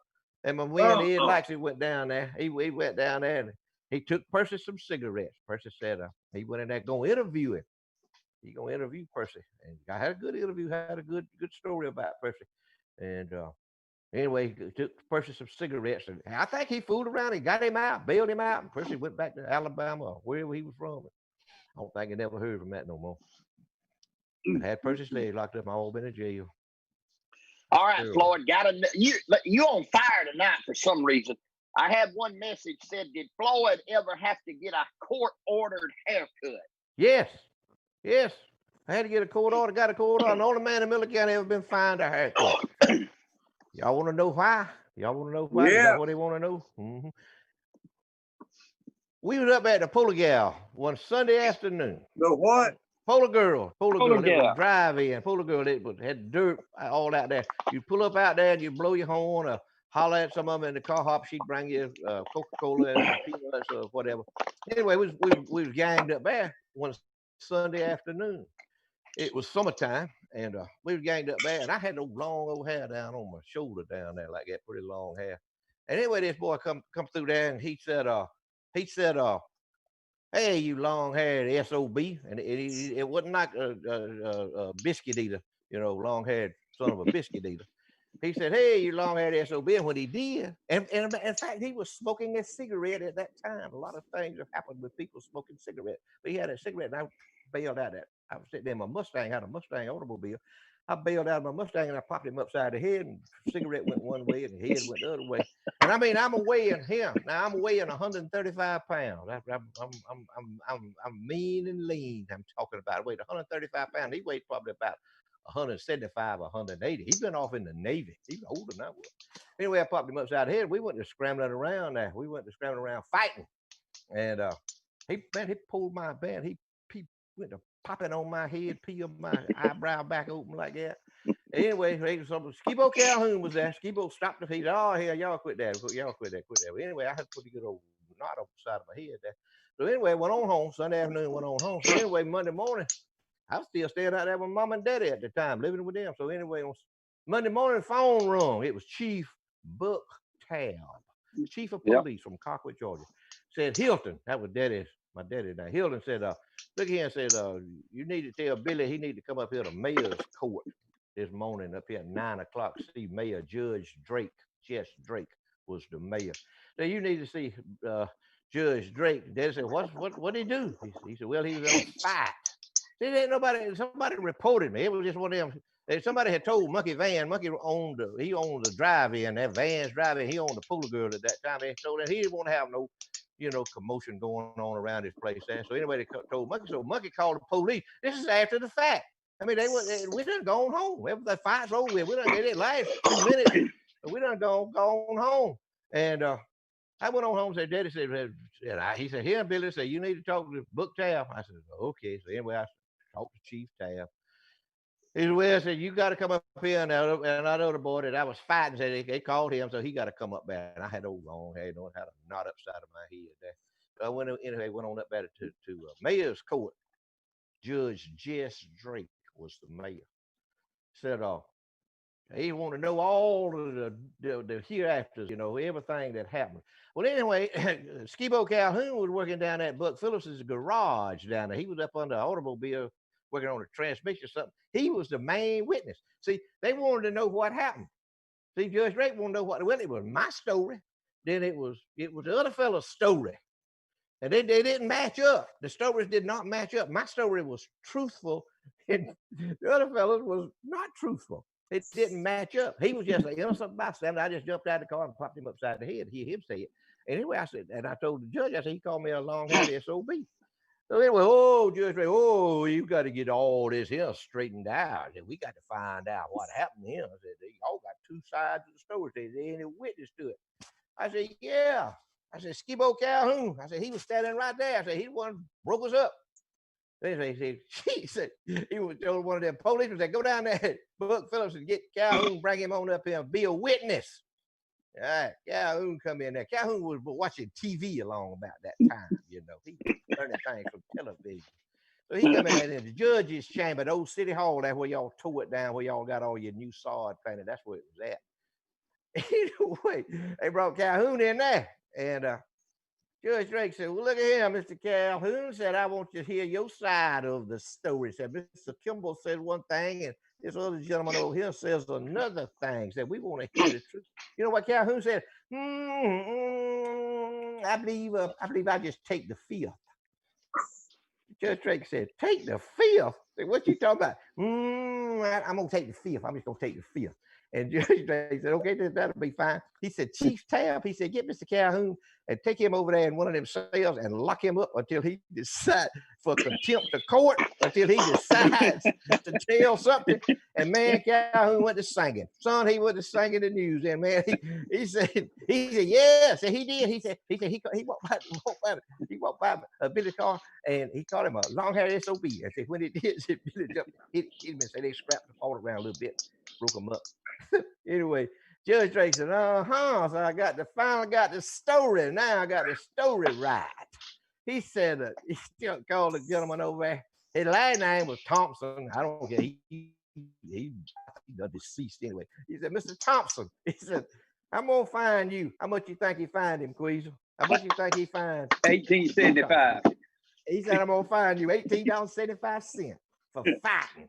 And my friend Ed Laxey went down there. He went down there and he took Percy some cigarettes. Percy said he went in there going to interview him. He going to interview Percy. And I had a good interview, had a good story about Percy. And anyway, he took Percy some cigarettes. And I think he fooled around. He got him out, bailed him out. And Percy went back to Alabama or wherever he was from. I don't think I never heard from that no more. I had Percy Sledge locked up. I've all been in jail. All right, Floyd, you on fire tonight for some reason. I had one message said, did Floyd ever have to get a court-ordered haircut? Yes. I had to get a court order, got a court order. The only man in Miller County ever been fined a haircut. Y'all want to know why? Yeah. Is that what they want to know? Mm-hmm. We was up at the Polar Gal one Sunday afternoon. The what? Polar Girl. It was drive-in. Polar Girl, had dirt all out there. You pull up out there and you blow your horn or holler at some of them in the car hop. She'd bring you Coca-Cola and peanuts or whatever. Anyway, we was ganged up there one Sunday afternoon. It was summertime, and we was ganged up there, and I had no long old hair down on my shoulder down there like that, pretty long hair. And anyway, this boy come through there, and he said, hey, you long-haired SOB. And it wasn't like a biscuit eater, long-haired son of a biscuit eater. He said, hey, you long-haired SOB. And what he did, and in fact, he was smoking a cigarette at that time. A lot of things have happened with people smoking cigarettes. But he had a cigarette, and I bailed out that. I was sitting in my Mustang, had a Mustang automobile. I bailed out of my Mustang, and I popped him upside the head, and the cigarette went one way, and the head went the other way. And I mean, I'm weighing him. Now I'm weighing 135 pounds. I'm mean and lean. I'm talking about. I weighed 135 pounds. He weighed probably about 175 or 180. He's been off in the Navy. He's older than I was. Anyway, I popped him upside the head. We went to scrambling around there. We went to scrambling around fighting. And he pulled my band. He went to popping on my head, peel my eyebrow back open like that. Anyway, Skibo Calhoun was there. Skibo stopped the feet. Oh, hell, y'all quit that. Y'all quit that. Anyway, I had a pretty good old knot on the side of my head there. So anyway, went on home. Sunday afternoon, went on home. So anyway, Monday morning, I was still staying out there with Mom and Daddy at the time, living with them. So anyway, on Monday morning, phone rung. It was Chief Buck Tab, Chief of Police from Colquitt, Georgia. Said, Hilton, that was my daddy now. Hilton said, look here and said, you need to tell Billy he need to come up here to Mayor's Court this morning up here at 9 o'clock. See Mayor Judge Drake. Jess Drake was the mayor. So you need to see Judge Drake. Daddy said, what did he do? He said, well, he was in a fight. See, somebody reported me. It was just one of them. Somebody had told Monkey Van. Monkey owned the drive-in. That Van's drive-in. He owned the Polar Girl at that time. And so that he didn't want to have no commotion going on around this place there. So anyway, they told Monkey. So Monkey called the police. This is after the fact. I mean, we done gone home. The fight's over with. We done get it last 2 minutes. We done gone home. And I went on home and said, Daddy said, he said, here, Billy said, you need to talk to Buck Tab. I said, okay. So anyway, I talked to Chief Tab. He said, well, I said, you got to come up here. And that other boy that I was fighting said they called him, so he got to come up there. And I had old long hair, had a knot upside of my head there. So I went on up there to Mayor's Court. Judge Jess Drake was the mayor. Said, he wanted to know all of the hereafters, everything that happened. Well, anyway, Skibo Calhoun was working down at Buck Phillips's garage down there. He was up under an automobile working on a transmission or something. He was the main witness. See, they wanted to know what happened. See, Judge Drake wanted to know well, it was my story. Then it was the other fellow's story. And they didn't match up. The stories did not match up. My story was truthful, and the other fellows was not truthful. It didn't match up. He was just an innocent bystander. I just jumped out of the car and popped him upside the head. Hear him say it. Anyway, I said, and I told the judge, I said, he called me a long-haired SOB. So anyway, Judge Ray, you got to get all this here straightened out. And we got to find out what happened to him. I said, y'all got two sides of the story. There ain't a witness to it. I said, yeah. I said, Skibo Calhoun. I said, he was standing right there. I said, he the one broke us up. He said, he was told one of them policemen said, go down there, Buck Phillips, and get Calhoun, bring him on up here and be a witness. All right, Calhoun come in there. Calhoun was watching TV along about that time, He was learning things from television. So he come in the judge's chamber, the old city hall, there where y'all tore it down, where y'all got all your new sod painted. That's where it was at. Anyway, they brought Calhoun in there, and Judge Drake said, "Well, look at here, Mr. Calhoun." Said, "I want to hear your side of the story." Said, "Mr. Kimball says one thing, and this other gentleman over here says another thing." Said, "We want to hear the truth." You know what Calhoun said? I believe I just take the fifth. Judge Drake said, "Take the fifth." Said, "What you talking about?" I'm gonna take the fifth. I'm just gonna take the fifth. And Judge Drake said, "Okay, that'll be fine." He said, "Chief Tab," he said, "get Mr. Calhoun and take him over there in one of them cells and lock him up until he decides for contempt of court, until he decides to tell something." And man, Calhoun went to singing. Son, he went to singing the news. And man, he said, "Yes," and he did. He walked by Billy Carr, and he called him a long-haired SOB. And said, when it did, Billy jumped, hit him and said they scrapped the fall around a little bit, broke him up. Anyway, Judge Drake said, so I finally got the story. Now I got the story right. He said, he still called the gentleman over there. His last name was Thompson. I don't care. He deceased anyway. He said, "Mr. Thompson," he said, "I'm going to find you. How much you think he fined him, Queasel? How much you think he fined?" $18.75. He said, "I'm going to find you $18.75 for fighting.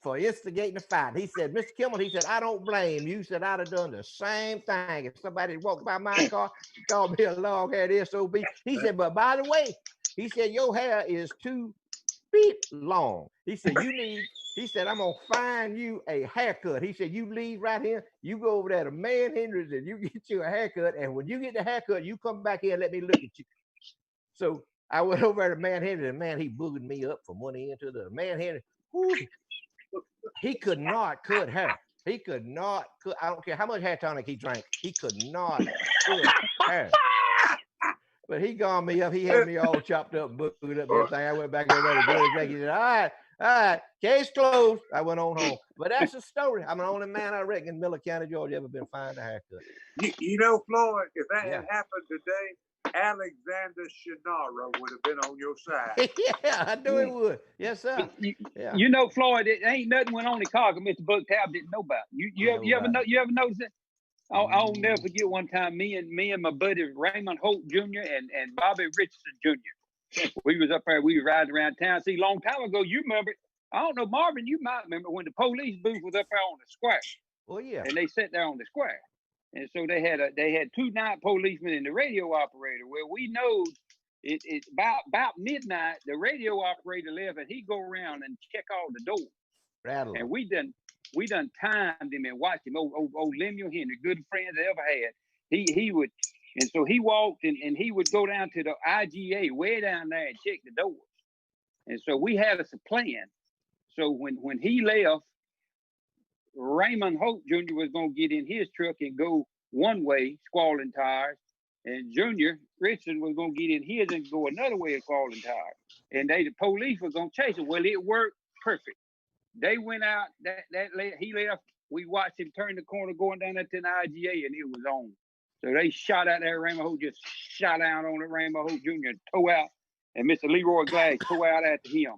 For instigating the fight." He said, "Mr. Kimmel," he said, "I don't blame you." He said, "I'd have done the same thing if somebody walked by my car, called me a long-haired SOB." He said, "But by the way," he said, "your hair is 2 feet long." He said, he said, "I'm going to find you a haircut." He said, "You leave right here. You go over there to Man Henry's and you get you a haircut. And when you get the haircut, you come back here and let me look at you." So I went over there to Man Henry, and man, he boogered me up from one end to the other. Man Henry, whoo, he could not cut hair. He could not cut. I don't care how much hair tonic he drank. He could not cut hair. But he got me up. He had me all chopped up, boogered up, everything. I went back over there to Judge Drake. He said, all right, case closed. I went on home. But that's the story. I'm the only man I reckon in Miller County, Georgia, ever been fined a haircut. You know, Floyd, if that had happened today, Alexander Shannara would have been on your side. Yeah, I knew it would. Yes, sir. You know, Floyd, it ain't nothing went on in Chicago Mr. Buck Tab didn't know about. You ever notice it? I'll never forget one time me and my buddy Raymond Holt Jr. and Bobby Richardson Jr. We was up there, we was riding around town. See, a long time ago, you remember, I don't know, Marvin, you might remember when the police booth was up there on the square. Oh, yeah. And they sat there on the square. And so they had 2 night policemen and the radio operator. Well, we know it about midnight, the radio operator left and he go around and check all the doors. Rattle. And we done timed him and watched him. Old Lemuel Henry, good friends I ever had. He would, and so he walked and he would go down to the IGA way down there and check the doors. And so we had us a plan. So when he left, Raymond Hope Jr. was gonna get in his truck and go one way, squalling tires, and Junior Richardson was gonna get in his and go another way, squalling tires. And the police were gonna chase him. Well, it worked perfect. They went out. He left. We watched him turn the corner, going down there to the IGA, and it was on. So they shot out there. Raymond Hope just shot out on it. Raymond Hope Jr. and tore out, and Mr. Leroy Glass tore out after him.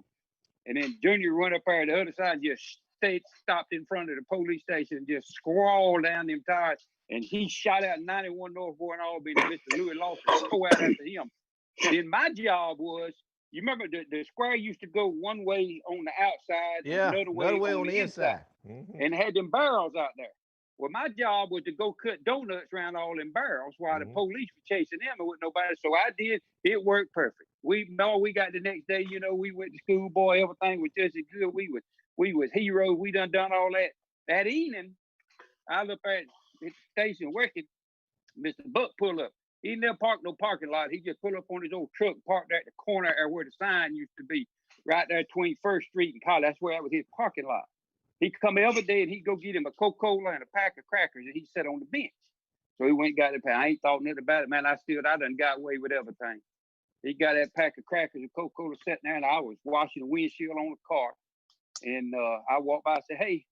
And then Junior run up there the other side, and just stopped in front of the police station, and just scrawled down them tires. And he shot out 91 Northbourne Albany, and Mr. Louis Lawson tore out after him. Then my job was, you remember the square used to go one way on the outside, another way on the inside. And had them barrels out there. Well, my job was to go cut donuts around all them barrels while the police were chasing them and with nobody. So I did. It worked perfect. We got the next day. You know, we went to school, boy. Everything was just as good. We was heroes. We done all that. That evening, I was up at the station working. Mr. Buck pulled up. He never parked no parking lot. He just pulled up on his old truck, parked at the corner where the sign used to be, right there between 1st Street and College. That's where that was his parking lot. He'd come every day and he'd go get him a Coca-Cola and a pack of crackers, and he sat on the bench. So he went and got the pack. I ain't thought nothing about it, man. I done got away with everything. He got that pack of crackers and Coca-Cola sitting there, and I was washing the windshield on the car. And I walked by and said, "Hey,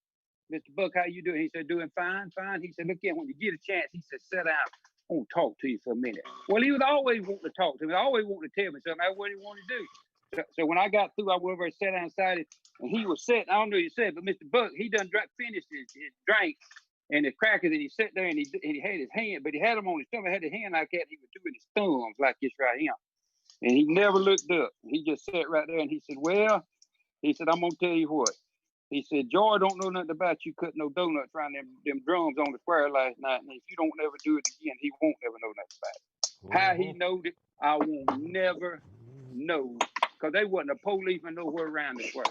Mr. Buck, how you doing?" He said, "Doing fine, fine." He said, "Look here, when you get a chance," he said, "sit down. I want to talk to you for a minute." Well, he was always wanting to talk to me. Always wanting to tell me something. That's what he wanted to do. So when I got through, I went over and sat outside it, and he was sitting. I don't know what you said, but Mr. Buck, he done finished his drink and his crackers, and he sat there and he had his hand, but he had them on his stomach, had his hand like that. He was doing his thumbs like this right here, and he never looked up. He just sat right there, and he said, "Well," he said, "I'm gonna tell you what." He said, "Joy don't know nothing about you cutting no donuts around them drums on the square last night, and if you don't ever do it again, he won't ever know nothing about it." How he knowed it, I won't never know, because they wasn't a policeman nowhere around the square.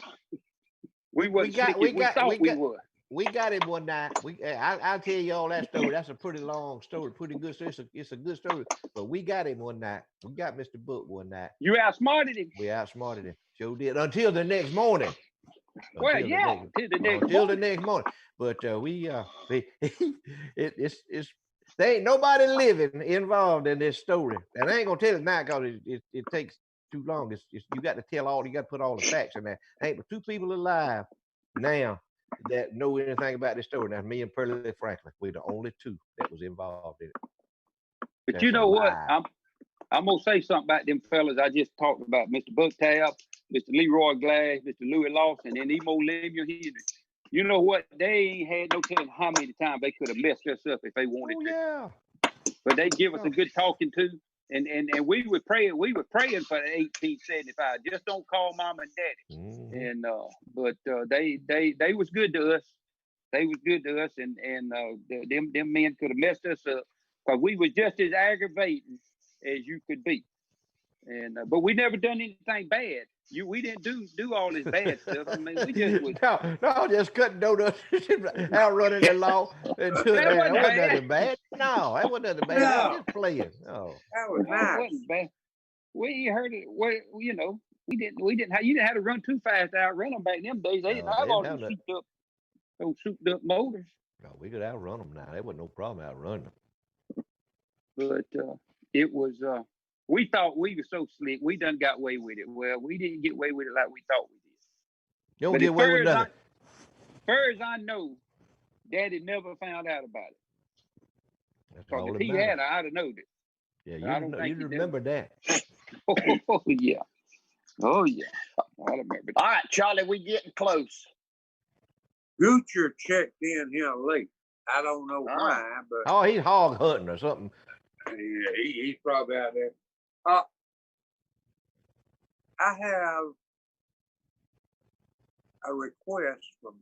We thought we were. We got him one night. I'll tell you all that story. That's a pretty long story, pretty good story. It's a good story. But we got him one night. We got Mr. Book one night. You outsmarted him. We outsmarted him. Sure did. Until the next morning. Until the next morning. But there ain't nobody living involved in this story. And I ain't gonna tell it now because it takes too long. You got to you got to put all the facts in there. Ain't but 2 people alive now that know anything about this story. Now, me and Pearlie Franklin, we're the only 2 that was involved in it. But that's, you know what? I'm gonna say something about them fellas I just talked about. Mr. Bucktab, Mr. Leroy Glass, Mr. Louis Lawson, and Emo Lemuel Henry. You know what? They ain't had no telling how many times they could have messed us up if they wanted to. Yeah. But they give us a good talking to. And we were praying for 1875. Just don't call mom and daddy. Mm-hmm. And but they was good to us. They was good to us, and them men could have messed us up because we was just as aggravating as you could be. And but we never done anything bad. We didn't do all this bad stuff. I mean, we just was just cutting donuts, outrunning the law. That wasn't nothing bad. No, that wasn't nothing bad. No. Just playing. Oh, that was nice. That wasn't bad. We heard it. Well, you know, we didn't. You didn't have to run too fast to outrun them back in them days. They didn't have all those souped up motors. No, we could outrun them now. There wasn't no problem outrunning them. But it was. We thought we were so slick. We done got away with it. Well, we didn't get away with it like we thought we did. You don't get away with nothing. As far as I know, Daddy never found out about it. Because if he had, I'd have known it. Yeah, you remember that. Oh, yeah. Oh, yeah. I remember that. All right, Charlie, we getting close. Goocher checked in here late. I don't know why, but... he's hog hunting or something. Yeah, he's probably out there. I have a request for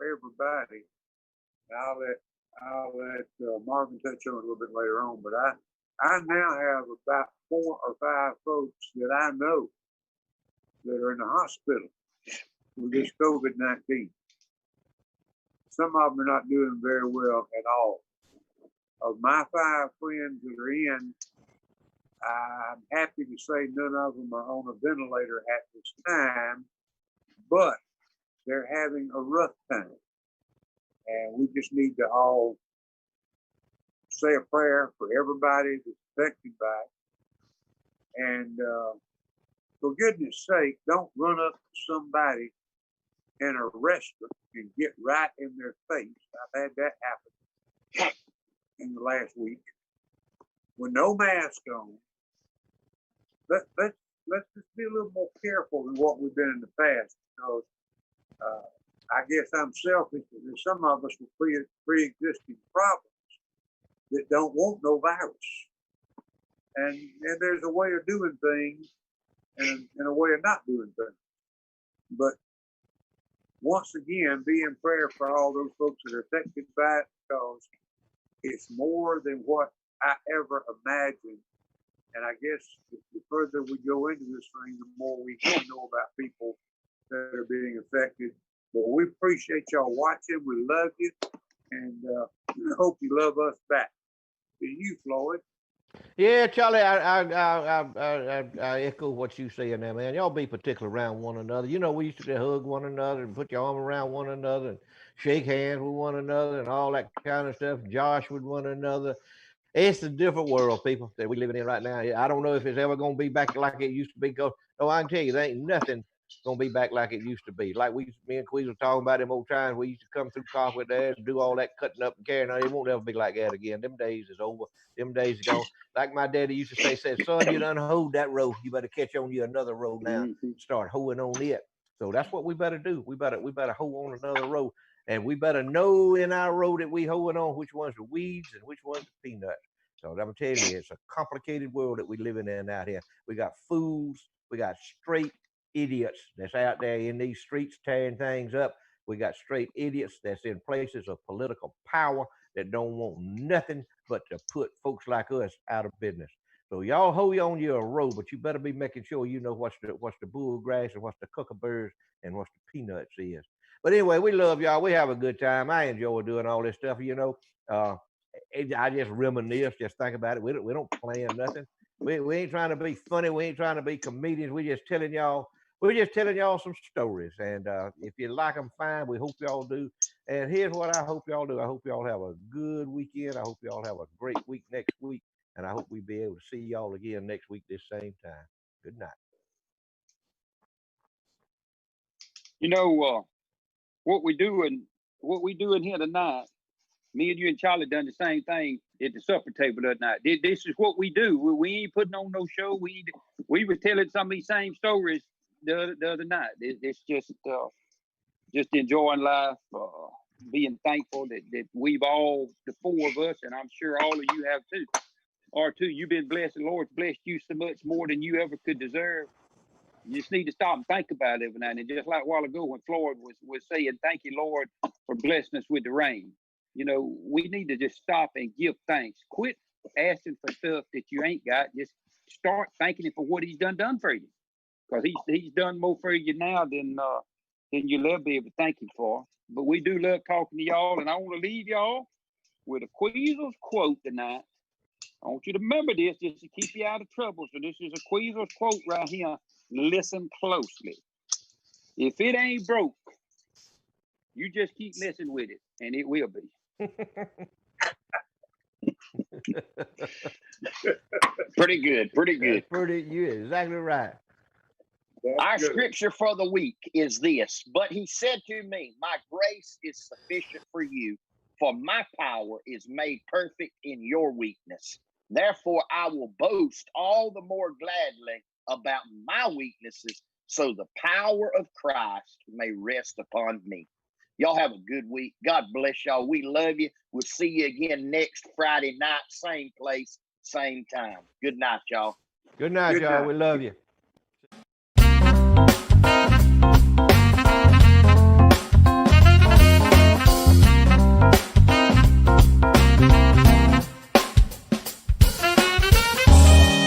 everybody. I'll let Marvin touch on it a little bit later on, but I now have about 4 or 5 folks that I know that are in the hospital with this COVID-19. Some of them are not doing very well at all. Of my 5 friends that are in, I'm happy to say none of them are on a ventilator at this time, but they're having a rough time. And we just need to all say a prayer for everybody that's affected by it. And for goodness sake, don't run up to somebody in a restaurant and get right in their face. I've had that happen in the last week with no mask on. Let's just be a little more careful than what we've been in the past, because I guess I'm selfish. There's some of us with pre-existing problems that don't want no virus, and there's a way of doing things and a way of not doing things. But once again, be in prayer for all those folks that are affected by it, because it's more than what I ever imagined. And I guess the further we go into this thing, the more we know about people that are being affected. But we appreciate y'all watching. We love you, and we hope you love us back. To you, Floyd. Yeah, Charlie, I echo what you saying there, man. Y'all be particular around one another. You know, we used to hug one another and put your arm around one another and shake hands with one another and all that kind of stuff. Josh with one another. It's a different world, people, that we're living in right now. I don't know if it's ever going to be back like it used to be. Because, I can tell you, there ain't nothing gonna be back like it used to be. Like me and Queez were talking about them old times. We used to come through Coffee there and do all that cutting up and carrying on. It won't ever be like that again. Them days is over. Them days are gone. Like my daddy used to say, son, you done hoed that road. You better catch on you another road now. Start hoeing on it. So that's what we better do. We better hoe on another road. And we better know in our road that we hoeing on which ones are weeds and which ones are peanuts. So I'm telling you, it's a complicated world that we living in out here. We got fools. We got straight idiots that's out there in these streets tearing things up. We got straight idiots that's in places of political power that don't want nothing but to put folks like us out of business. So y'all hoe on your road, but you better be making sure you know what's the bullgrass and what's the kookaburras and what's the peanuts is. But anyway, we love y'all. We have a good time. I enjoy doing all this stuff. I just reminisce, just think about it. We don't plan nothing. We ain't trying to be funny. We ain't trying to be comedians. We're just telling y'all some stories. And if you like them, fine. We hope y'all do. And here's what I hope y'all do. I hope y'all have a good weekend. I hope y'all have a great week next week. And I hope we be able to see y'all again next week this same time. Good night. What we doing here tonight, me and you and Charlie done the same thing at the supper table that night. This is what we do. We ain't putting on no show. We were telling some of these same stories the other night. It's just enjoying life, being thankful that we've all, the four of us, and I'm sure all of you have too. Or too, you've been blessed. The Lord's blessed you so much more than you ever could deserve. You just need to stop and think about it every now and then. Just like a while ago when Floyd was saying, thank you, Lord, for blessing us with the rain. We need to just stop and give thanks. Quit asking for stuff that you ain't got. Just start thanking him for what he's done for you. Because he's done more for you now than you'll ever be able to thank him for. But we do love talking to y'all, and I want to leave y'all with a Queezles quote tonight. I want you to remember this just to keep you out of trouble. So this is a Queezles quote right here. Listen closely. If it ain't broke, you just keep messing with it, and it will be. Pretty good. You're exactly right. Our scripture for the week is this. But he said to me, my grace is sufficient for you, for my power is made perfect in your weakness. Therefore, I will boast all the more gladly about my weaknesses, so the power of Christ may rest upon me. Y'all have a good week. God bless y'all. We love you. We'll see you again next Friday night, same place, same time. Good night, y'all. Good night, y'all. We love you.